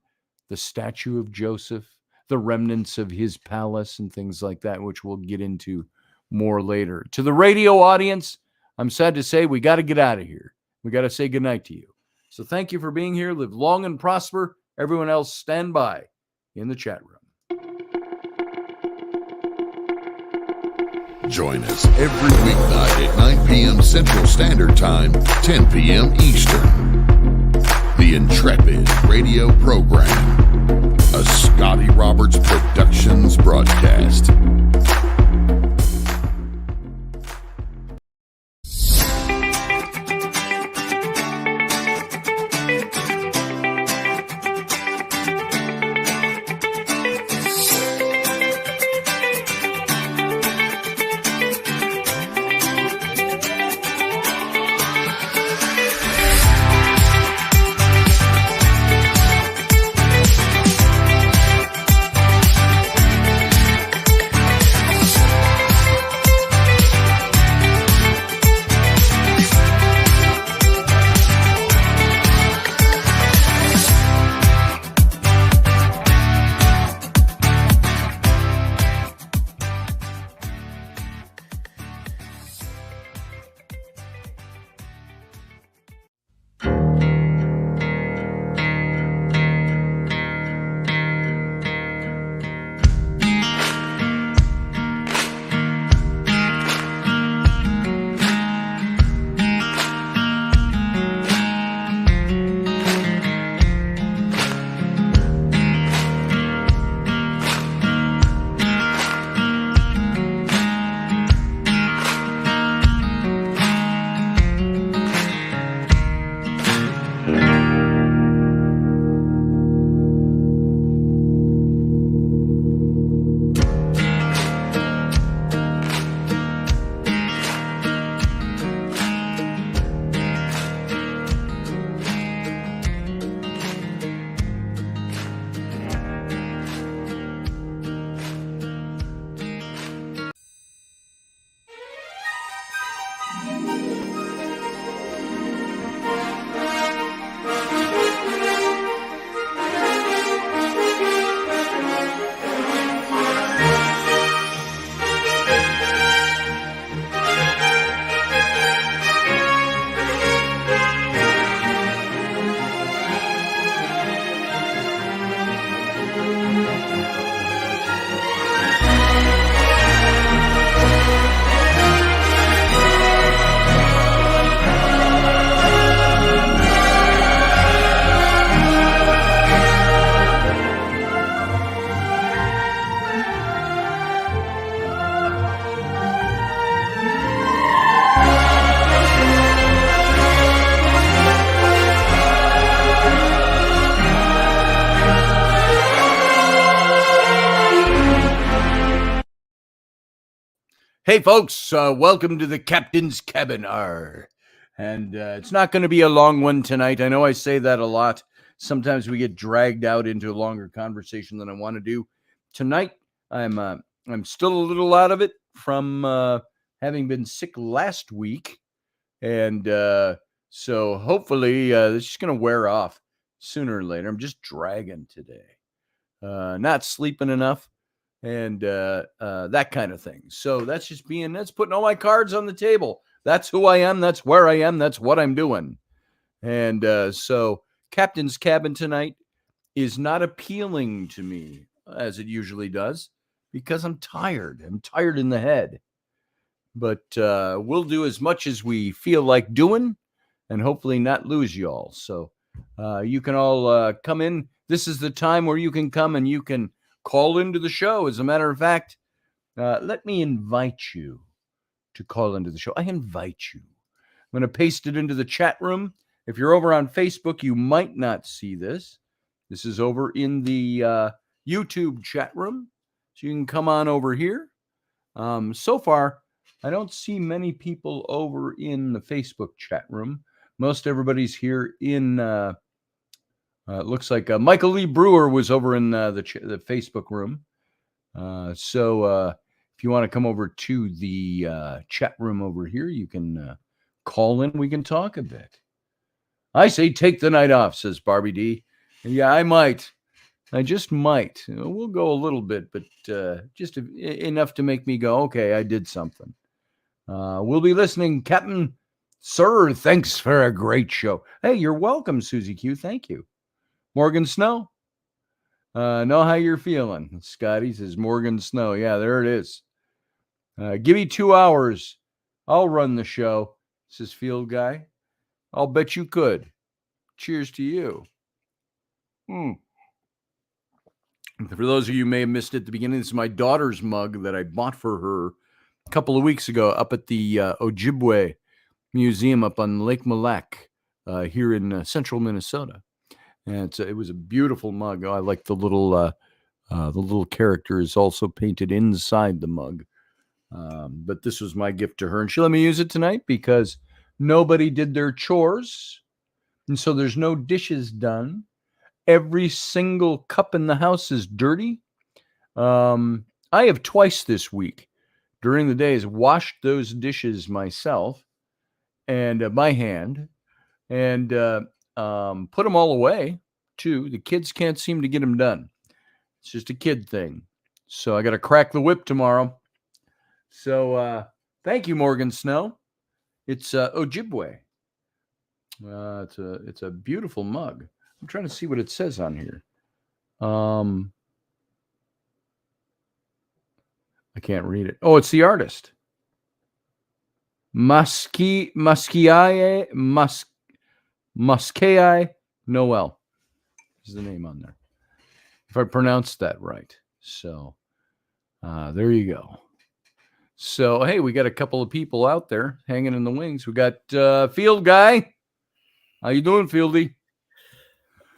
the statue of Joseph, the remnants of his palace, and things like that, which we'll get into more later. To the radio audience, I'm sad to say we got to get out of here. We got to say goodnight to you. So thank you for being here. Live long and prosper. Everyone else, stand by in the chat room. Join us every weeknight at 9 p.m. Central Standard Time, 10 p.m. Eastern. The Intrepid radio program, a Scotty Roberts Productions broadcast. Hey, folks, welcome to the Captain's Cabin. And it's not going to be a long one tonight. I know I say that a lot. Sometimes we get dragged out into a longer conversation than I want to do. Tonight, I'm still a little out of it from having been sick last week. And so hopefully it's just going to wear off sooner or later. I'm just dragging today. Not sleeping enough. And that kind of thing. So that's putting all my cards on the table. That's who I am. That's where I am. That's what I'm doing. And so Captain's Cabin tonight is not appealing to me as it usually does because I'm tired. I'm tired in the head. But we'll do as much as we feel like doing and hopefully not lose you all. So you can all come in. This is the time where you can come and you can call into the show. As a matter of fact, let me invite you to call into the show. I invite you. I'm going to paste it into the chat room. If you're over on Facebook, you might not see this. This is over in the YouTube chat room. So you can come on over here. So far, I don't see many people over in the Facebook chat room. Most everybody's here in... it looks like Michael Lee Brewer was over in the Facebook room. So if you want to come over to the chat room over here, you can call in. We can talk a bit. I say take the night off, says Barbie D. Yeah, I might. I just might. We'll go a little bit, but just enough to make me go, okay, I did something. We'll be listening. Captain, sir, thanks for a great show. Hey, you're welcome, Susie Q. Thank you. Morgan Snow, know how you're feeling. Scotty says Morgan Snow. Yeah, there it is. Give me 2 hours. I'll run the show, says Field Guy. I'll bet you could. Cheers to you. For those of you who may have missed it at the beginning, this is my daughter's mug that I bought for her a couple of weeks ago up at the Ojibwe Museum up on Lake Mille Lacs here in central Minnesota. And it was a beautiful mug. I like the little character is also painted inside the mug. But this was my gift to her. And she let me use it tonight because nobody did their chores. And so there's no dishes done. Every single cup in the house is dirty. I have twice this week during the days washed those dishes myself and by hand and put them all away too. The kids can't seem to get them done. It's just a kid thing. So I got to crack the whip tomorrow. So thank you, Morgan Snow. It's Ojibwe. It's a beautiful mug. I'm trying to see what it says on here. I can't read it. Oh, it's the artist. Muskai Noel is the name on there. If I pronounced that right. So there you go. So, hey, we got a couple of people out there hanging in the wings. We got Field Guy. How you doing, Fieldy?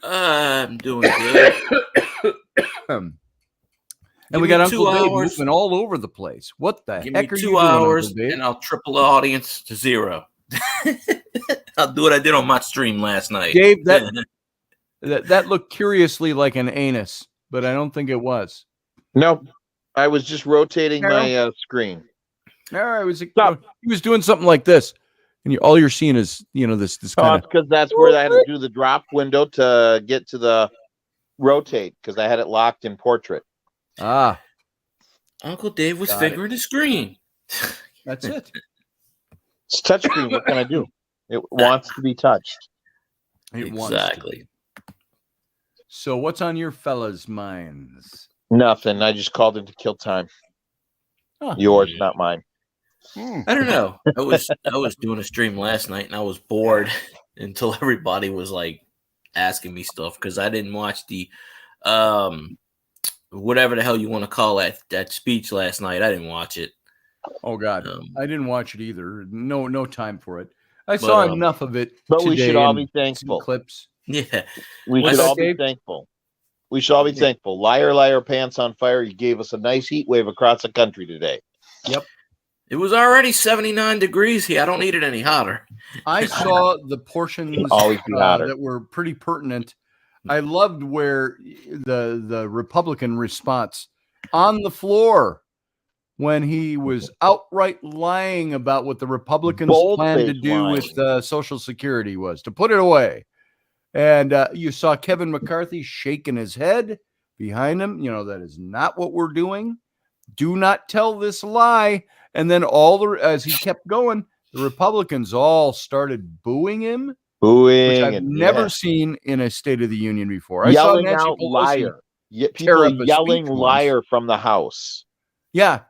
I'm doing good. And we got Uncle Dave moving all over the place. What the heck are you doing, Uncle Dave? Give me 2 hours, and I'll triple the audience to 0. I'll do what I did on my stream last night. Dave, that looked curiously like an anus, but I don't think it was. No, I was just rotating my screen. All right, he was doing something like this, and all you're seeing is this kind of. Because that's where I had to do the drop window to get to the rotate because I had it locked in portrait. Ah, Uncle Dave was figuring the screen. That's it. It's touchscreen. What can I do? It wants to be touched. Exactly. So, what's on your fellas' minds? Nothing. I just called in to kill time. Huh. Yours, not mine. I don't know. I was doing a stream last night and I was bored until everybody was like asking me stuff because I didn't watch the whatever the hell you want to call that speech last night. I didn't watch it. Oh God, I didn't watch it either. No time for it. I saw enough of it. But we should all be thankful. Clips. Yeah, we should all be thankful. We should all be thankful. Liar, liar, pants on fire. You gave us a nice heat wave across the country today. Yep. It was already 79 degrees here. I don't need it any hotter. I saw the portions Always be hotter. that were pretty pertinent. I loved where the Republican response on the floor when he was outright lying about what the Republicans planned to do with Social Security was to put it away. And you saw Kevin McCarthy shaking his head behind him. You know, that is not what we're doing. Do not tell this lie. And then as he kept going, the Republicans all started booing him. Which I've never seen in a State of the Union before. Yelling I saw Nancy out Pelosi liar. People yelling liar from the House. Yeah.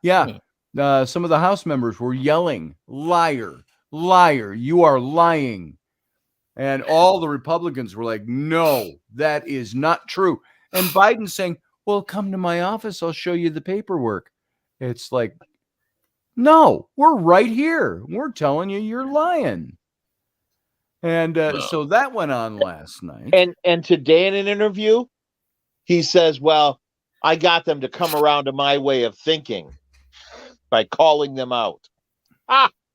Some of the House members were yelling, liar, liar, you are lying. And all the Republicans were like, no, that is not true. And Biden saying, well, come to my office. I'll show you the paperwork. It's like, no, we're right here. We're telling you you're lying. And so that went on last night. And today in an interview, he says, well, I got them to come around to my way of thinking by calling them out.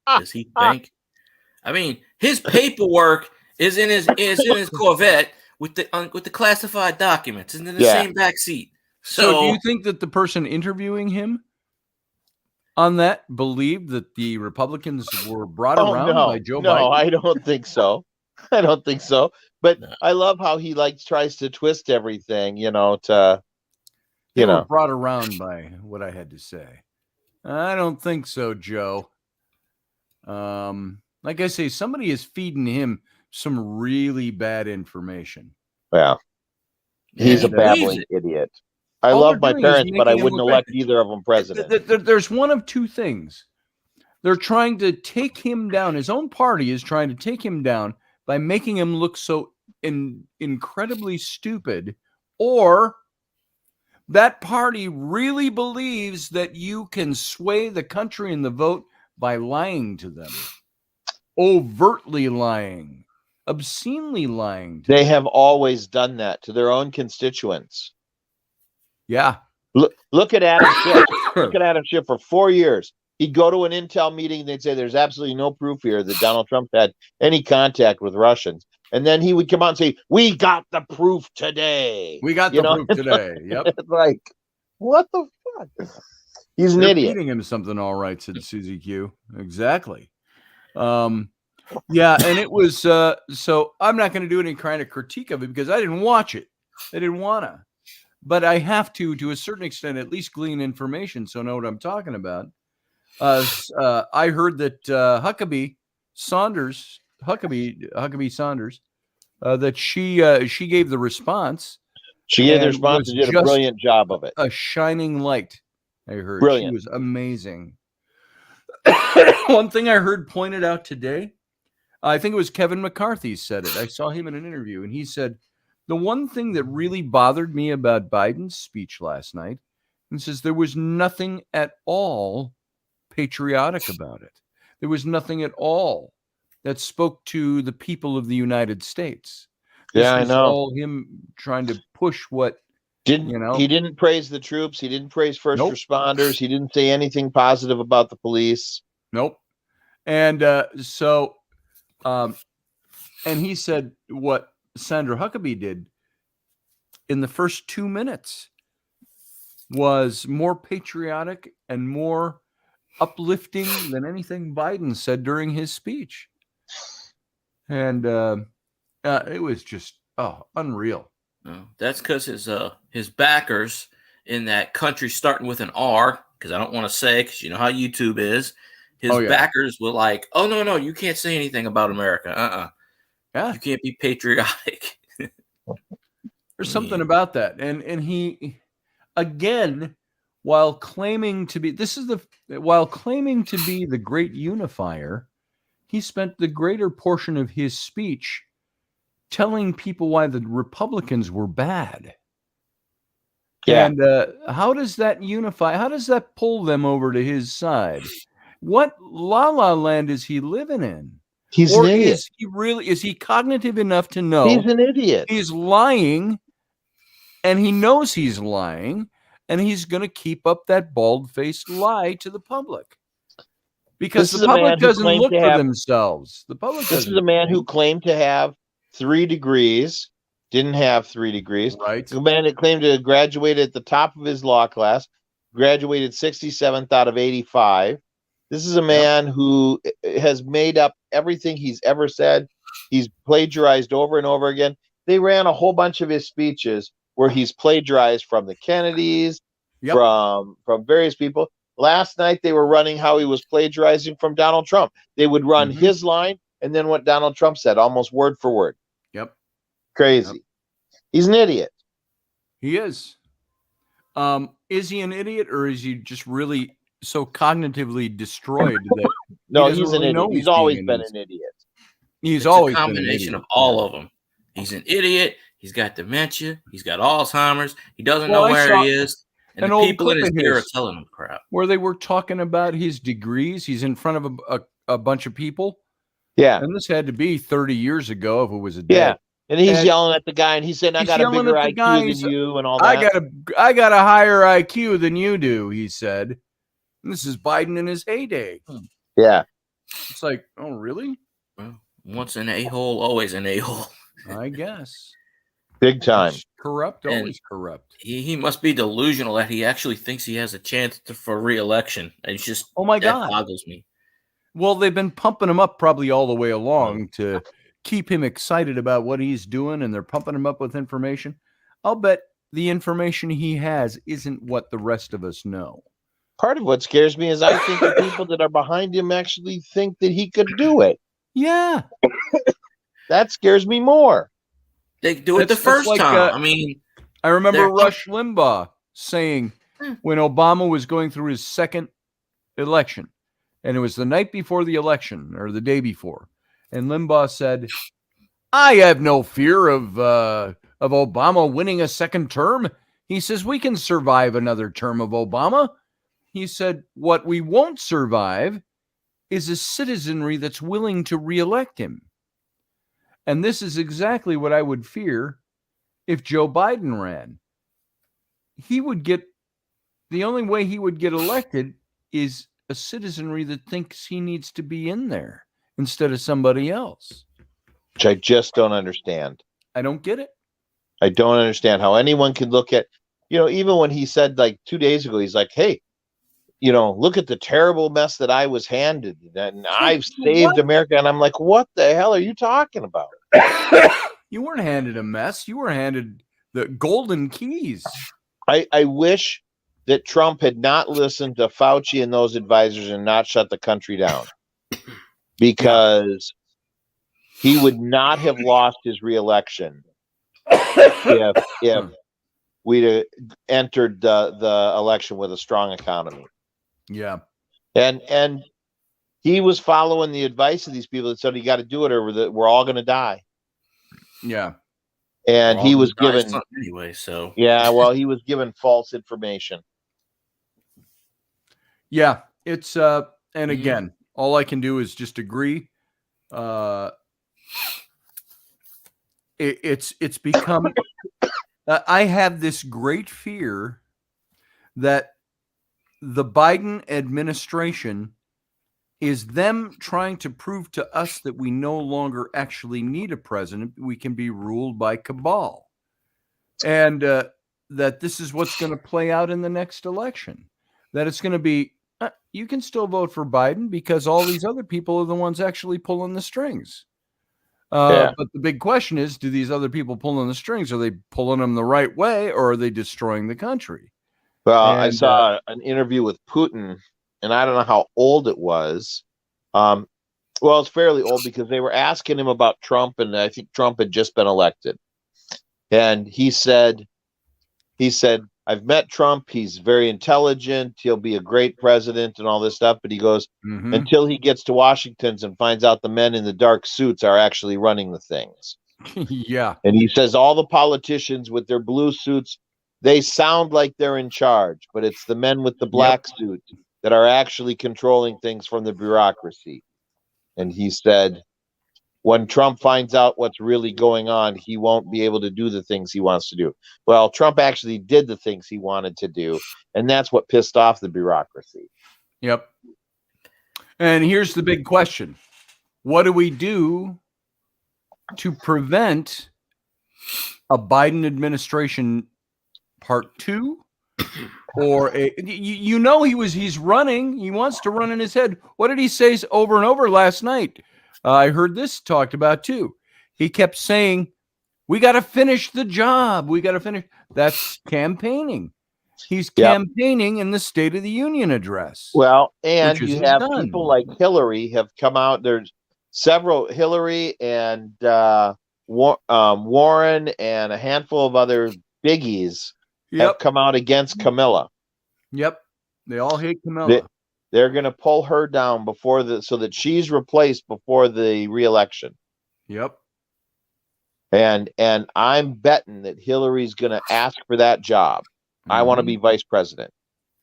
Does he think? I mean, his paperwork is in his Corvette with the classified documents and in the same back seat. So do you think that the person interviewing him on that believed that the Republicans were brought around by Joe Biden? No, I don't think so. I don't think so. But I love how he tries to twist everything, to were brought around by what I had to say. I don't think so, Joe. Like I say, somebody is feeding him some really bad information. Yeah. He's a babbling idiot. I love my parents, but I wouldn't elect either of them president. There's one of two things. They're trying to take him down. His own party is trying to take him down by making him look so incredibly stupid, or that party really believes that you can sway the country and the vote by lying to them, overtly lying, obscenely lying. They have always done that to their own constituents. Yeah. Look at Adam Schiff. Look at Adam Schiff for 4 years. He'd go to an intel meeting and they'd say there's absolutely no proof here that Donald Trump had any contact with Russians. And then he would come out and say, we got the proof today. We got the proof today. Yep. It's like, what the fuck? He's an idiot. Feeding him something, all right, said Susie Q. Exactly. Yeah, and it was so I'm not going to do any kind of critique of it because I didn't watch it. I didn't want to. But I have to a certain extent, at least glean information so I know what I'm talking about. I heard that Huckabee Sanders, that she gave the response. She gave the response and did a brilliant job of it. A shining light, I heard. Brilliant. She was amazing. One thing I heard pointed out today, I think it was Kevin McCarthy said it. I saw him in an interview, and he said, the one thing that really bothered me about Biden's speech last night, he says there was nothing at all patriotic about it. There was nothing at all that spoke to the people of the United States. I know. All him trying to push what he didn't praise the troops. He didn't praise first responders. He didn't say anything positive about the police. Nope. And and he said what Sandra Huckabee did in the first 2 minutes was more patriotic and more uplifting than anything Biden said during his speech. And it was just unreal. That's because his backers in that country starting with an R, because I don't want to say, because you know how YouTube is, his backers were like, oh, no, you can't say anything about America. Yeah. You can't be patriotic. There's something about that. And he, again, while claiming to be the great unifier, he spent the greater portion of his speech telling people why the Republicans were bad. Yeah. And how does that unify? How does that pull them over to his side? What la-la land is he living in? He's an idiot. Is he cognitive enough to know he's an idiot? He's lying, and he knows he's lying, and he's going to keep up that bald-faced lie to the public. Because the public doesn't look for themselves. The public. This is a man who claimed to have 3 degrees, didn't have 3 degrees. Right. The man that claimed to have graduated at the top of his law class, graduated 67th out of 85. This is a man who has made up everything he's ever said. He's plagiarized over and over again. They ran a whole bunch of his speeches where he's plagiarized from the Kennedys, from various people. Last night they were running how he was plagiarizing from Donald Trump. They would run his line and then what Donald Trump said, almost word for word. Yep. Crazy. Yep. He's an idiot. He is. Is he an idiot, or is he just really so cognitively destroyed that no, he's an idiot. He's always been an idiot. He's always a combination of all of them. He's an idiot. He's got dementia. He's got Alzheimer's. He doesn't know where he is. And the people in his ear are telling him crap. Where they were talking about his degrees. He's in front of a bunch of people. Yeah. And this had to be 30 years ago if it was a day. Yeah. And he's yelling at the guy, and he's saying, I got a bigger IQ than you and all that. I got a higher IQ than you do, he said. And this is Biden in his heyday. Yeah. It's like, oh, really? Well, once an a-hole, always an a-hole. I guess. Big time. Corrupt, always corrupt. He must be delusional that he actually thinks he has a chance for re-election. It's just, oh my God, that boggles me. Well, they've been pumping him up probably all the way along to keep him excited about what he's doing, and they're pumping him up with information. I'll bet the information he has isn't what the rest of us know. Part of what scares me is I think the people that are behind him actually think that he could do it. Yeah. That scares me more. They do it the first time. I remember Rush Limbaugh saying when Obama was going through his second election, and it was the night before the election or the day before, and Limbaugh said, I have no fear of Obama winning a second term. He says, we can survive another term of Obama. He said, what we won't survive is a citizenry that's willing to reelect him. And this is exactly what I would fear if Joe Biden ran. He would get, the only way he would get elected is a citizenry that thinks he needs to be in there instead of somebody else. Which I just don't understand. I don't get it. I don't understand how anyone could look at, even when he said like 2 days ago, he's like, hey, look at the terrible mess that I was handed, and I've saved America. And I'm like, what the hell are you talking about? You weren't handed a mess. You were handed the golden keys. I wish that Trump had not listened to Fauci and those advisors and not shut the country down, because he would not have lost his reelection if we'd entered the election with a strong economy. Yeah. And he was following the advice of these people that said, you got to do it or we're all going to die. Yeah. And he was given anyway, so yeah, well, he was given false information. Yeah, it's and again, all I can do is just agree. It's become I have this great fear that the Biden administration is them trying to prove to us that we no longer actually need a president. We can be ruled by cabal. And that this is what's going to play out in the next election. That it's going to be, you can still vote for Biden because all these other people are the ones actually pulling the strings. But the big question is, do these other people pulling the strings, are they pulling them the right way, or are they destroying the country? Well, I saw an interview with Putin, and I don't know how old it was. Well, it's fairly old because they were asking him about Trump, and I think Trump had just been elected. And he said, I've met Trump. He's very intelligent. He'll be a great president and all this stuff. But he goes, until he gets to Washington and finds out the men in the dark suits are actually running the things. Yeah. And he says all the politicians with their blue suits, they sound like they're in charge, but it's the men with the black suit that are actually controlling things from the bureaucracy. And he said, when Trump finds out what's really going on, he won't be able to do the things he wants to do. Well, Trump actually did the things he wanted to do, and that's what pissed off the bureaucracy. Yep. And here's the big question. What do we do to prevent a Biden administration part 2? Or he's running. He wants to run in his head. What did he say over and over last night? I heard this talked about too. He kept saying, we got to finish the job. We got to finish. That's campaigning. He's campaigning in the State of the Union address. Well, and you have people like Hillary have come out. There's several, Hillary and Warren and a handful of other biggies have come out against Camilla. Yep. They all hate Camilla. They're going to pull her down so that she's replaced before the re-election. Yep. And I'm betting that Hillary's going to ask for that job. Mm-hmm. I want to be vice president.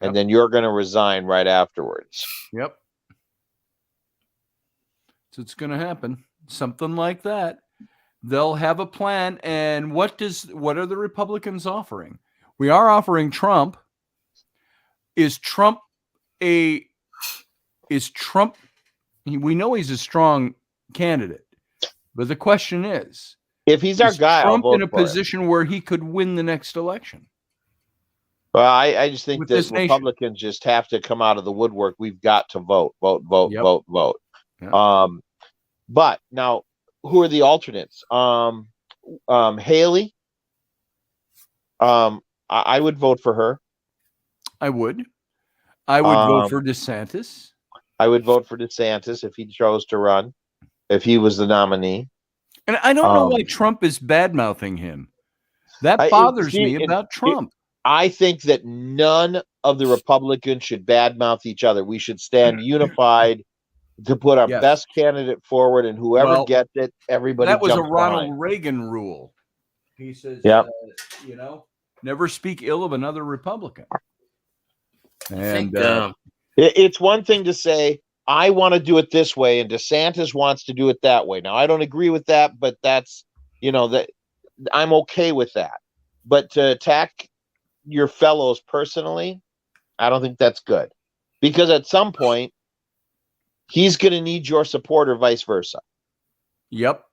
And then you're going to resign right afterwards. Yep. So it's going to happen. Something like that. They'll have a plan. And what are the Republicans offering? We are offering Trump. Is Trump? We know he's a strong candidate, but the question is, if he's our guy, Trump in a position where he could win the next election? Well, I just think that Republicans just have to come out of the woodwork. We've got to vote. Yep. But now, who are the alternates? Haley. I would vote for her. I would vote for DeSantis. I would vote for DeSantis if he chose to run, if he was the nominee. And I don't know why Trump is bad-mouthing him. That bothers me about Trump. I think that none of the Republicans should badmouth each other. We should stand unified to put our best candidate forward, and whoever gets it, everybody jumps behind. That was a Ronald Reagan rule. He says, never speak ill of another Republican. And it's one thing to say, I want to do it this way, and DeSantis wants to do it that way. Now, I don't agree with that, but that's, that I'm okay with that. But to attack your fellows personally, I don't think that's good. Because at some point, he's going to need your support or vice versa. Yep.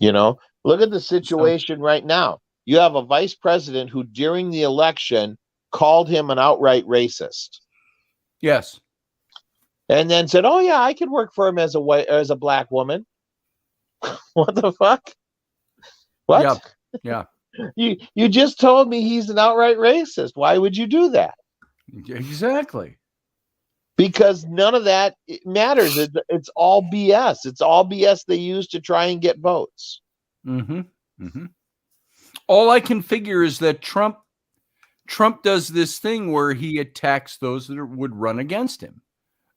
Look at the situation right now. You have a vice president who, during the election, called him an outright racist. Yes. And then said, "Oh yeah, I could work for him as a black woman." What the fuck? What? Yeah. You just told me he's an outright racist. Why would you do that? Exactly. Because none of that matters. It's all BS. It's all BS they use to try and get votes. Mm-hmm. Mm-hmm. All I can figure is that Trump does this thing where he attacks those that would run against him,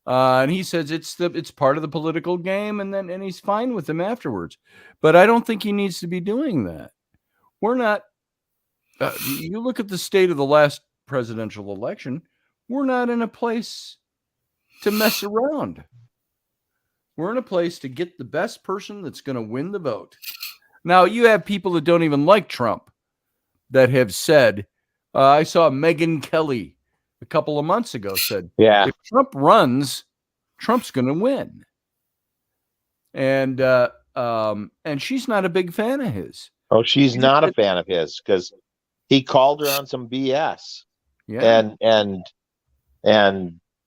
and he says it's part of the political game, and he's fine with them afterwards. But I don't think he needs to be doing that. We're not. You look at the state of the last presidential election. We're not in a place to mess around. We're in a place to get the best person that's going to win the vote. Now, you have people that don't even like Trump that have said, I saw Megyn Kelly a couple of months ago said, if Trump runs, Trump's going to win. And she's not a big fan of his. Oh, she's not a fan of his because he called her on some BS. Yeah. And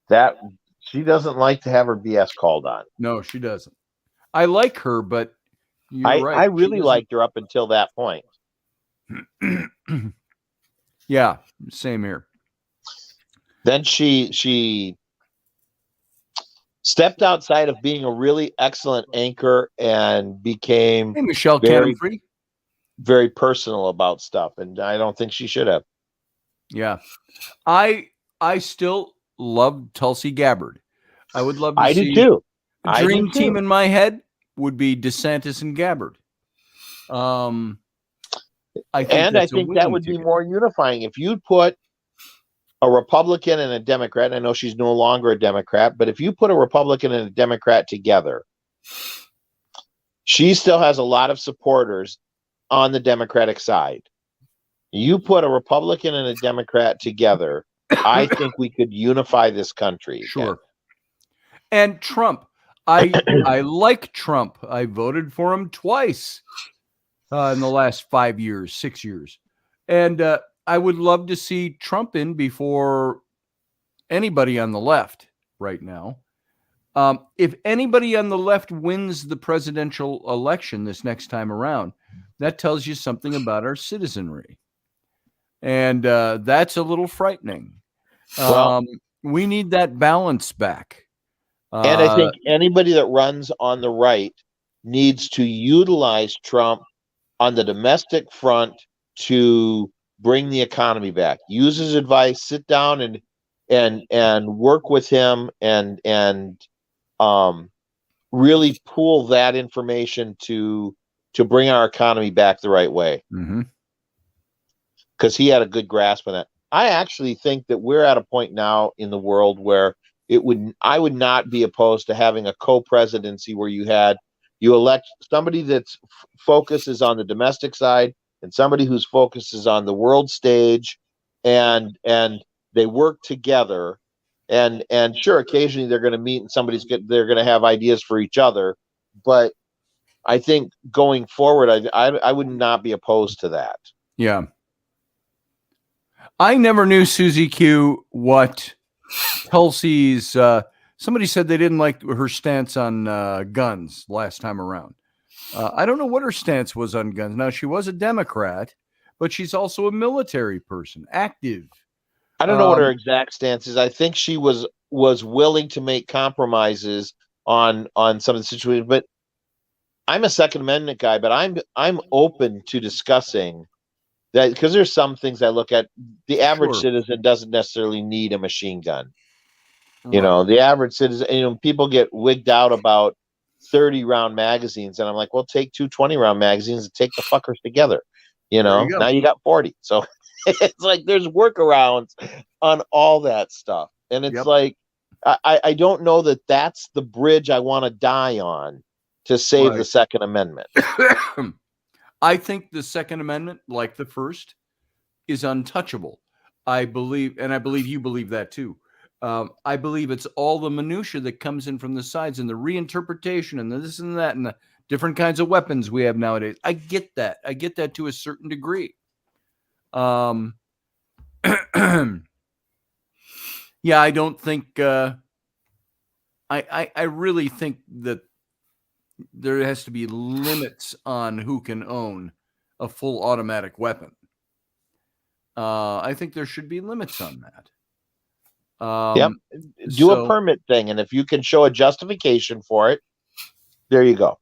that she doesn't like to have her BS called on. No, she doesn't. I like her, but you're right. I really liked her up until that point. Yeah, same here. Then she stepped outside of being a really excellent anchor and became Michelle Cannon-Free. Very personal about stuff, and I don't think she should have. Yeah. I still love Tulsi Gabbard. I would love to I see do too. A dream team in my head would be DeSantis and Gabbard. I think that would be more unifying if you put a Republican and a Democrat. I know she's no longer a Democrat, but if you put a Republican and a Democrat together, she still has a lot of supporters on the Democratic side. You put a Republican and a Democrat together, I think we could unify this country. Sure. Again. And Trump, I like Trump. I voted for him twice in the last 5 years, 6 years. And I would love to see Trump in before anybody on the left right now. If anybody on the left wins the presidential election this next time around, that tells you something about our citizenry. And that's a little frightening. Well, we need that balance back. And I think anybody that runs on the right needs to utilize Trump on the domestic front to bring the economy back. Use his advice, sit down and work with him and really pool that information to bring our economy back the right way. Because he had a good grasp on that. I actually think that we're at a point now in the world where I would not be opposed to having a co-presidency where you elect somebody that's focus is on the domestic side and somebody whose focus is on the world stage, and they work together. And sure, occasionally they're going to meet and they're going to have ideas for each other, but I think going forward, I would not be opposed to that. Yeah. I never knew, Susie Q, what Tulsi's, somebody said they didn't like her stance on guns last time around. I don't know what her stance was on guns. Now, she was a Democrat, but she's also a military person, active. I don't know what her exact stance is. I think she was willing to make compromises on some of the situations, but I'm a Second Amendment guy, but I'm open to discussing that, because there's some things I look at. The average citizen doesn't necessarily need a machine gun. You know, the average citizen, people get wigged out about 30-round magazines, and I'm like, well, take 2 20-round magazines and take the fuckers together. Now you got 40. So it's like there's workarounds on all that stuff. And it's like, I don't know that that's the bridge I want to die on to save the Second Amendment. I think the Second Amendment, like the first, is untouchable. I believe, and I believe you believe that too. I believe it's all the minutia that comes in from the sides and the reinterpretation and the this and that and the different kinds of weapons we have nowadays. I get that. I get that to a certain degree. Yeah, I don't think. I really think that there has to be limits on who can own a full automatic weapon. I think there should be limits on that. Do a permit thing, and if you can show a justification for it, there you go.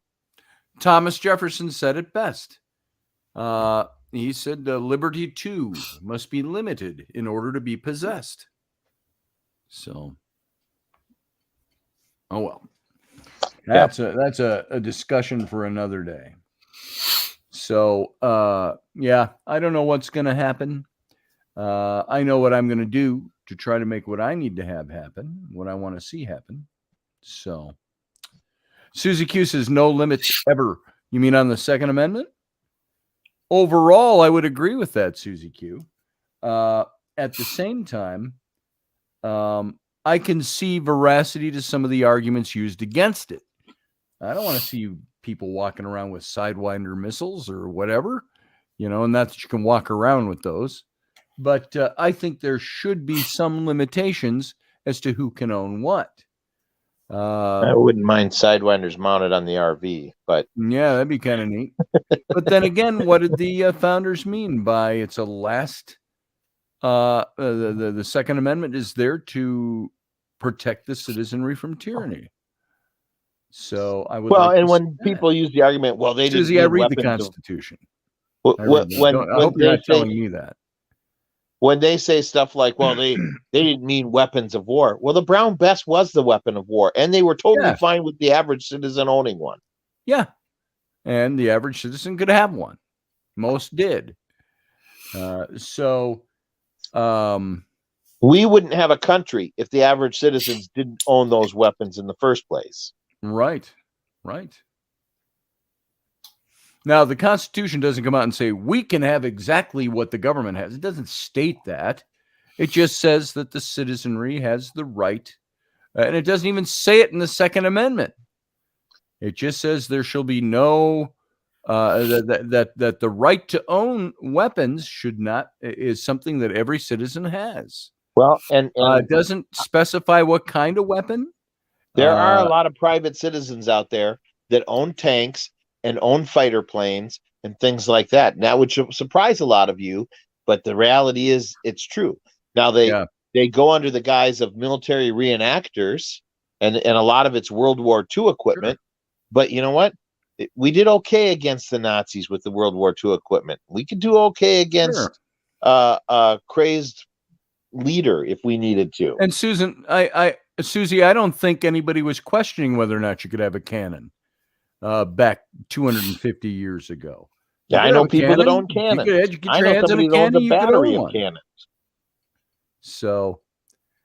Thomas Jefferson said it best. He said, liberty too must be limited in order to be possessed. So, oh well. That's a discussion for another day. So, yeah, I don't know what's going to happen. I know what I'm going to do to try to make what I need to have happen, what I want to see happen. So, Susie Q says no limits ever. You mean on the Second Amendment? Overall, I would agree with that, Susie Q. At the same time, I can see veracity to some of the arguments used against it. I don't want to see people walking around with Sidewinder missiles or whatever, and that's you can walk around with those. But I think there should be some limitations as to who can own what. I wouldn't mind Sidewinders mounted on the RV, but yeah, that'd be kind of neat. But then again, what did the founders mean by it's a last? The Second Amendment is there to protect the citizenry from tyranny. So I would. Well, and when people use the argument, well, they didn't. Susie, I read the Constitution. I hope you're not telling me that. When they say stuff like, well, they didn't mean weapons of war. Well, the brown vest was the weapon of war, and they were totally fine with the average citizen owning one. Yeah, and the average citizen could have one. Most did. We wouldn't have a country if the average citizens didn't own those weapons in the first place. Right. Now, the Constitution doesn't come out and say we can have exactly what the government has. It doesn't state that. It just says that the citizenry has the right, and it doesn't even say it in the Second Amendment. It just says there shall be no that the right to own weapons is something that every citizen has. Well, and it doesn't specify what kind of weapon. There are a lot of private citizens out there that own tanks and own fighter planes and things like that. Now, which would surprise a lot of you, but the reality is it's true. Now they go under the guise of military reenactors, and a lot of it's World War II equipment. Sure. But you know what? We did okay against the Nazis with the World War II equipment. We could do okay against a crazed leader if we needed to. And Susan, Susie, I don't think anybody was questioning whether or not you could have a cannon back 250 years ago. Yeah, I know people that own cannons. I know somebody that owns a battery of cannons. So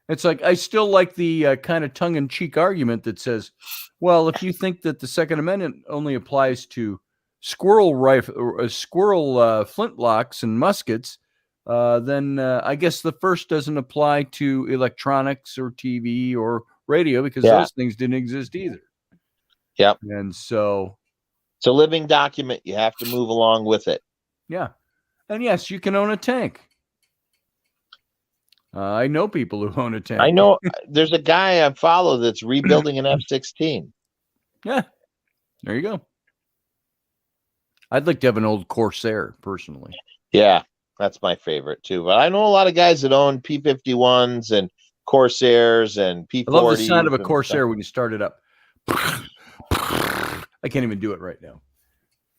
it's like, I still like the kind of tongue-in-cheek argument that says, well, if you think that the Second Amendment only applies to squirrel flintlocks and muskets, then I guess the first doesn't apply to electronics or TV or radio, because those things didn't exist either. Yep. And so it's a living document. You have to move along with it. Yeah. And yes, you can own a tank. I know people who own a tank. I know there's a guy I follow that's rebuilding an F-16. Yeah. There you go. I'd like to have an old Corsair, personally. Yeah, that's my favorite, too. But I know a lot of guys that own P-51s and Corsairs and P-40s. I love the sound of a Corsair when you start it up. I can't even do it right now.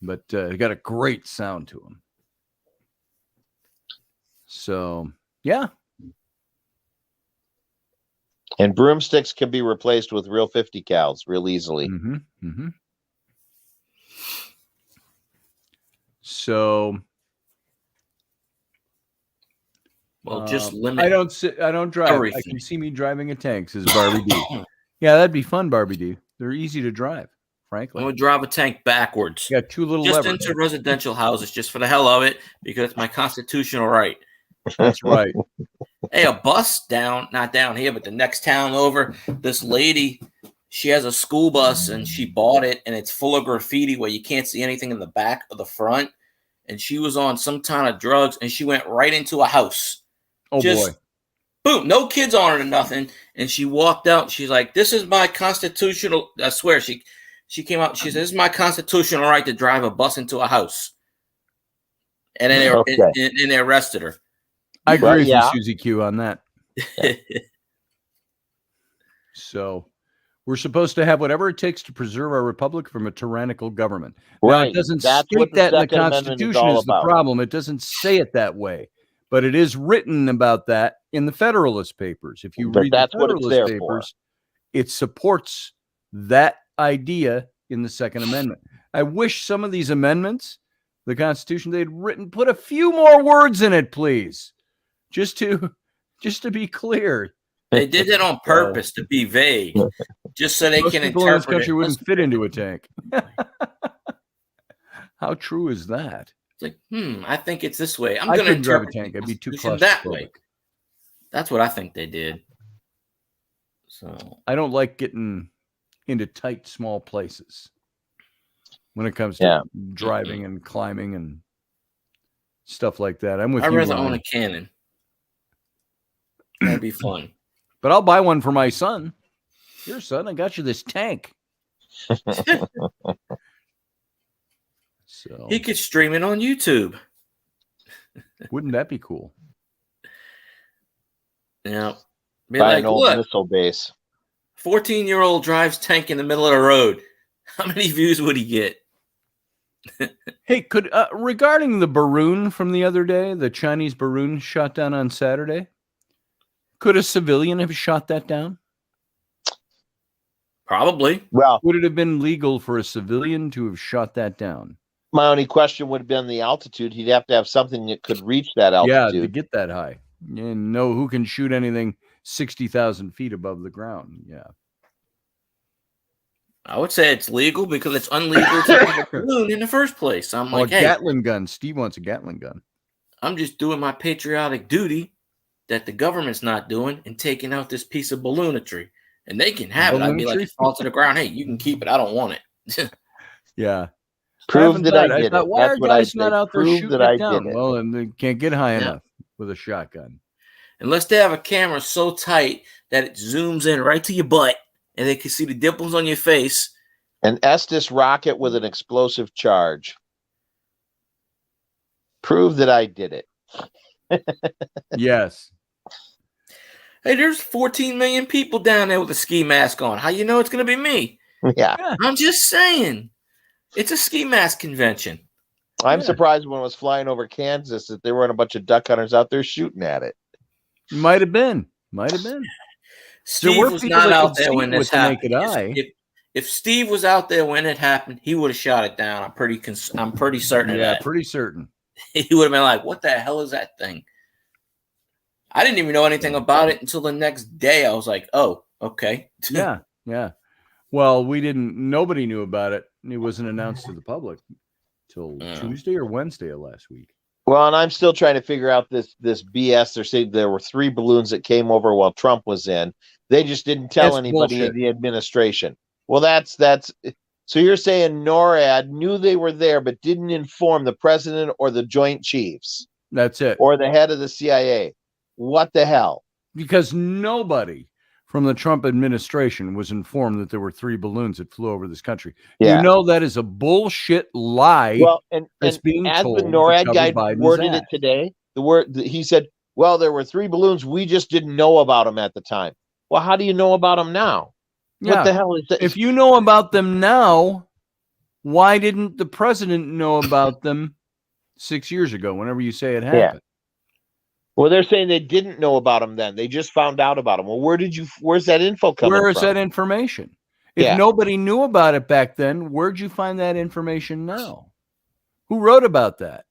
But it got a great sound to them. So, yeah. And broomsticks can be replaced with real 50 cals real easily. Mm-hmm. Mm-hmm. So, well, just limit. I don't drive. Everything. I can see me driving a tank, says Barbie D. Yeah, that'd be fun, Barbie D. They're easy to drive, frankly. I'm gonna drive a tank backwards. You got two little just levers. Into residential houses, just for the hell of it, because it's my constitutional right. That's right. Hey, a bus not down here, but the next town over, this lady, she has a school bus and she bought it and it's full of graffiti where you can't see anything in the back or the front. And she was on some kind of drugs and she went right into a house. Oh, boy. Boom, no kids on it or nothing. And she walked out. She's like, this is my constitutional, I swear, she came out. She said, this is my constitutional right to drive a bus into a house. And then they arrested her. I agree with you, Susie Q, on that. So we're supposed to have whatever it takes to preserve our republic from a tyrannical government. Right. Now, it doesn't state that in the Constitution is the problem. It doesn't say it that way. But it is written about that in the Federalist Papers. If you read the Federalist Papers, it supports that idea in the Second Amendment. I wish some of these amendments, the Constitution they'd written, put a few more words in it, please. Just to be clear. They did that on purpose to be vague, just so they can interpret in this country wouldn't fit into a tank. How true is that? It's like, I think it's this way. I couldn't drive a tank. I'd be too claustrophobic. That way. That's what I think they did. So I don't like getting into tight, small places when it comes to driving and climbing and stuff like that. I'm with you. I'd rather own a cannon. That'd be fun. But I'll buy one for my son. Here, son, I got you this tank. So he could stream it on YouTube. Wouldn't that be cool? Yeah. Be buy like, an old look, missile base. 14-year-old drives tank in the middle of the road. How many views would he get? Hey, could regarding the Baroon from the other day, the Chinese Baroon shot down on Saturday, could a civilian have shot that down? Probably. Well, would it have been legal for a civilian to have shot that down? My only question would have been the altitude. He'd have to have something that could reach that altitude. Yeah, to get that high. And know who can shoot anything 60,000 feet above the ground. Yeah. I would say it's legal because it's unlegal to have a balloon in the first place. I'm like, hey, Gatling gun. Steve wants a Gatling gun. I'm just doing my patriotic duty. that the government's not doing and taking out this piece of balloonetry. And they can have it. I'd be like, it falls to the ground. Hey, you can keep it. I don't want it. Yeah. Prove that I did it. Why That's are what I guys not out there prove shooting that I it down? did it. Well, and they can't get high enough with a shotgun. Unless they have a camera so tight that it zooms in right to your butt and they can see the dimples on your face. An Estes rocket with an explosive charge. Prove that I did it. Yes. Hey, there's 14 million people down there with a ski mask on. How you know it's going to be me? Yeah. I'm just saying. It's a ski mask convention. I'm surprised when it was flying over Kansas that there weren't a bunch of duck hunters out there shooting at it. Might have been. Steve was not out there when this happened. If Steve was out there when it happened, he would have shot it down. I'm pretty certain of that. Yeah, pretty certain. He would have been like, "What the hell is that thing?" I didn't even know anything about it until the next day. I was like, "Oh, okay." Yeah. Well, nobody knew about it. It wasn't announced to the public till Tuesday or Wednesday of last week. Well, and I'm still trying to figure out this BS. They're saying there were 3 balloons that came over while Trump was in. They just didn't tell anybody in the administration. Well, that's so you're saying NORAD knew they were there but didn't inform the president or the Joint Chiefs. That's it. Or the head of the CIA. What the hell? Because nobody from the Trump administration was informed that there were 3 balloons that flew over this country. Yeah. You know that is a bullshit lie. Well, and being as told the NORAD guy Biden's worded it today, he said, well, there were 3 balloons. We just didn't know about them at the time. Well, how do you know about them now? Yeah. What the hell is that? If you know about them now, why didn't the president know about them 6 years ago, whenever you say it happened? Yeah. Well, they're saying they didn't know about them then. They just found out about them. Well, where's that info coming from? Where is that information? If nobody knew about it back then, where'd you find that information now? Who wrote about that?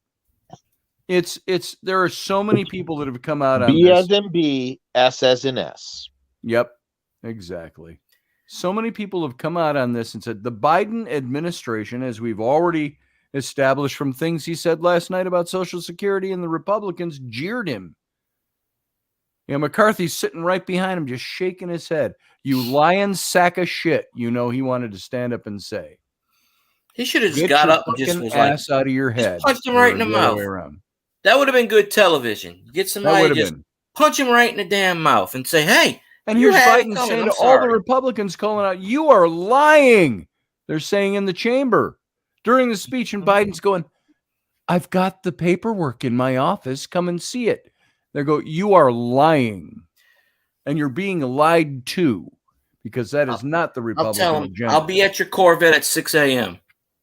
There are so many people that have come out on B this. as in B, S as in S. Yep, exactly. So many people have come out on this and said the Biden administration, as we've already established from things he said last night about Social Security, and the Republicans jeered him. McCarthy's sitting right behind him, just shaking his head. You lying sack of shit. He wanted to stand up and say. He should have just got up and just was ass out of your head. Punched him right in the mouth. That would have been good television. Get somebody to just punch him right in the damn mouth and say, "Hey." And here's Biden saying to all the Republicans calling out, "You are lying." They're saying in the chamber during the speech, and Biden's going, "I've got the paperwork in my office. Come and see it." They go, "You are lying, and you're being lied to, because that is not the Republican agenda." I'll be at your Corvette at 6 a.m.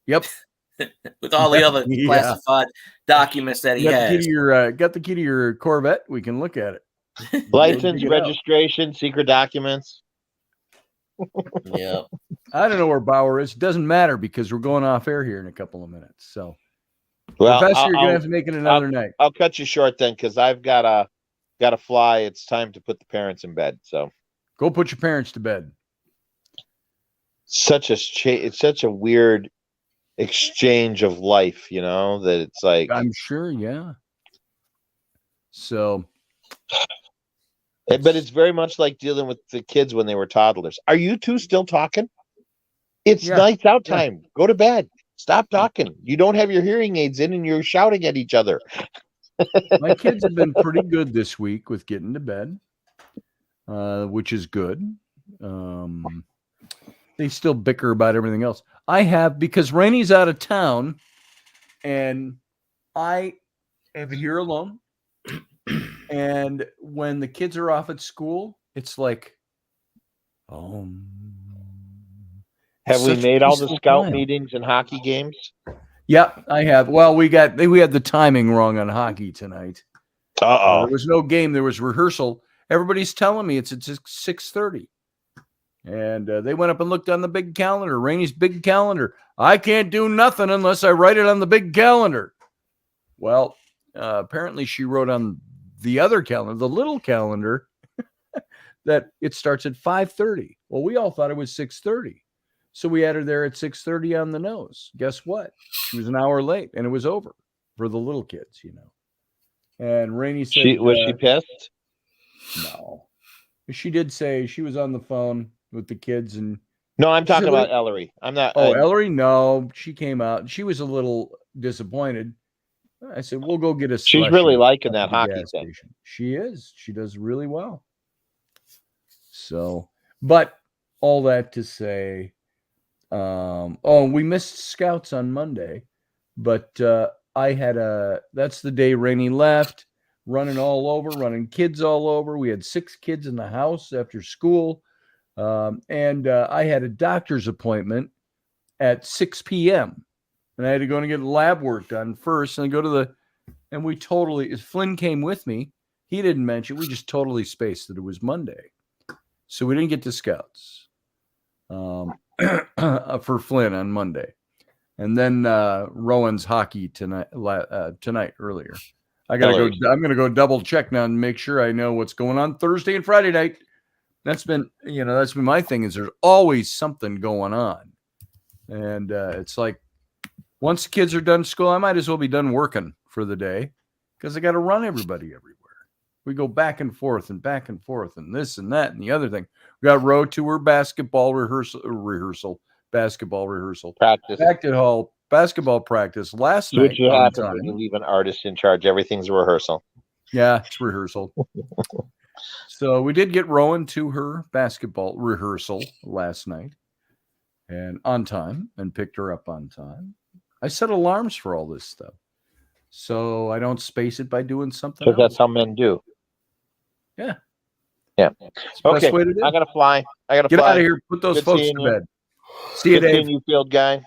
Yep. With all the other classified documents that he has. Got the key to your Corvette? We can look at it. License, registration, secret documents. Yeah. I don't know where Bauer is. It doesn't matter because we're going off air here in a couple of minutes. So, well, Professor, you're gonna have to make it another night. I'll cut you short then, because I've got to fly. It's time to put the parents in bed. So, go put your parents to bed. It's such a weird exchange of life, that it's like. I'm sure, yeah. So. But it's very much like dealing with the kids when they were toddlers. Are you two still talking? It's nights out time. Yeah. Go to bed. Stop talking. You don't have your hearing aids in and you're shouting at each other. My kids have been pretty good this week with getting to bed, which is good. They still bicker about everything else. I have, because Rainey's out of town and I am here alone. And when the kids are off at school, it's like, have we made all the scout meetings and hockey games? Yeah, I have. Well, we had the timing wrong on hockey tonight. There was no game. There was rehearsal. Everybody's telling me it's at 6:30. And they went up and looked on the big calendar, Rainey's big calendar. I can't do nothing unless I write it on the big calendar. Well, apparently she wrote on the other calendar, the little calendar, that it starts at 5:30. Well, we all thought it was 6:30. So we had her there at 6:30 on the nose. Guess what? She was an hour late, and it was over for the little kids, And Rainey said, was she pissed? No. She did say she was on the phone with the kids and No, I'm talking about Ellery. I'm not. Oh, Ellery? No, she came out. She was a little disappointed. I said, we'll go get a slushie. She's really liking that at the hockey gas thing. station. She is. She does really well. So, but all that to say, we missed Scouts on Monday, but that's the day Rainey left, running all over, running kids all over. We had 6 kids in the house after school. And I had a doctor's appointment at 6 p.m. and I had to go and get lab work done first. And I go to and we totally, Flynn came with me. He didn't mention, we just totally spaced that it was Monday. So we didn't get to Scouts for Flynn on Monday. And then Rowan's hockey tonight earlier. I'm going to go double check now and make sure I know what's going on Thursday and Friday night. That's been my thing is there's always something going on. And it's like once the kids are done school, I might as well be done working for the day because I got to run everybody everywhere. We go back and forth and this and that and the other thing. We got road tour basketball practice, Acton Hall basketball practice last night. What happens when you leave an artist in charge? Everything's a rehearsal. Yeah, it's rehearsal. So we did get Rowan to her basketball rehearsal last night and on time and picked her up on time. I set alarms for all this stuff so I don't space it by doing something else. That's how men do. Yeah. Okay, I got to fly. Get out of here. Put those folks to bed. See you, Dave. You, Field guy.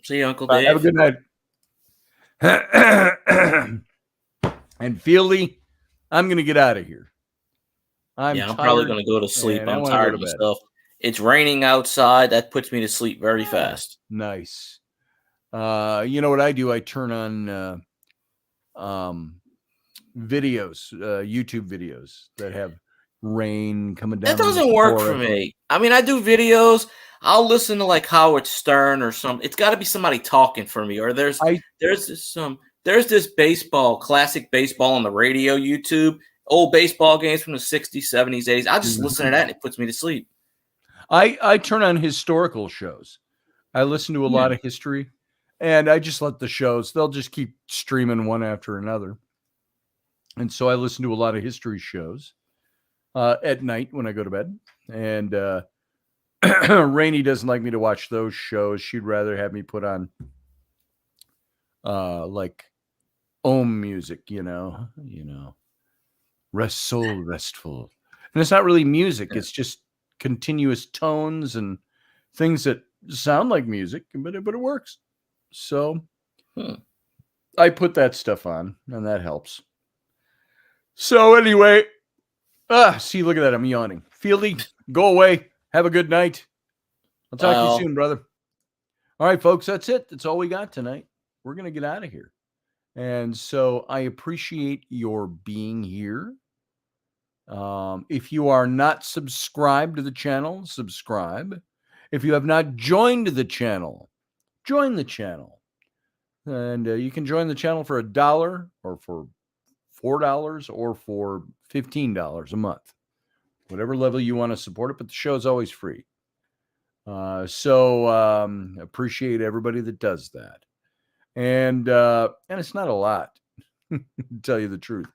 See you, Uncle Dave. Have a good night. And Fieldy, I'm going to get out of here. I'm probably going to go to sleep. I'm tired of myself. It's raining outside. That puts me to sleep very fast. Nice. You know what I do? I turn on videos, YouTube videos that have rain coming down. That doesn't work for me. I mean, I do videos. I'll listen to like Howard Stern or something. It's got to be somebody talking for me. Or there's this classic baseball on the radio, YouTube, old baseball games from the 60s, 70s, 80s. I just listen to that and it puts me to sleep. I turn on historical shows. I listen to a lot of history and I just let the shows, they'll just keep streaming one after another. And so I listen to a lot of history shows at night when I go to bed. And Rainey doesn't like me to watch those shows. She'd rather have me put on like Om music, rest soul restful. And it's not really music. It's just continuous tones and things that sound like music, but it works. So I put that stuff on and that helps. So anyway, see, look at that. I'm yawning. Fieldy, go away. Have a good night. I'll talk to you soon, brother. All right, folks, that's it. That's all we got tonight. We're going to get out of here. And so I appreciate your being here. If you are not subscribed to the channel, subscribe. If you have not joined the channel, join the channel. And you can join the channel for $1 or for $4 or for $15 a month. Whatever level you want to support it, but the show is always free. So appreciate everybody that does that. And it's not a lot, to tell you the truth.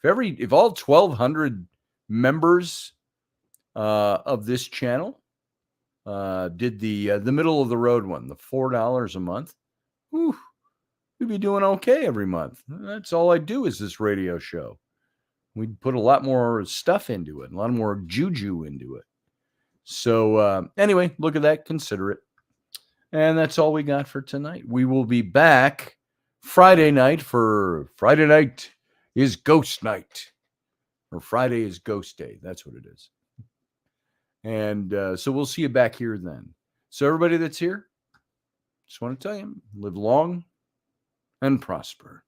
If all 1,200 members of this channel did the middle of the road one, the $4 a month, we'd be doing okay every month. That's all I do is this radio show. We'd put a lot more stuff into it, a lot more juju into it. So anyway, look at that, consider it. And that's all we got for tonight. We will be back Friday night for Friday Night is Ghost Night. Or Friday is Ghost Day. That's what it is. And so we'll see you back here then. So everybody that's here, just want to tell you, live long and prosper.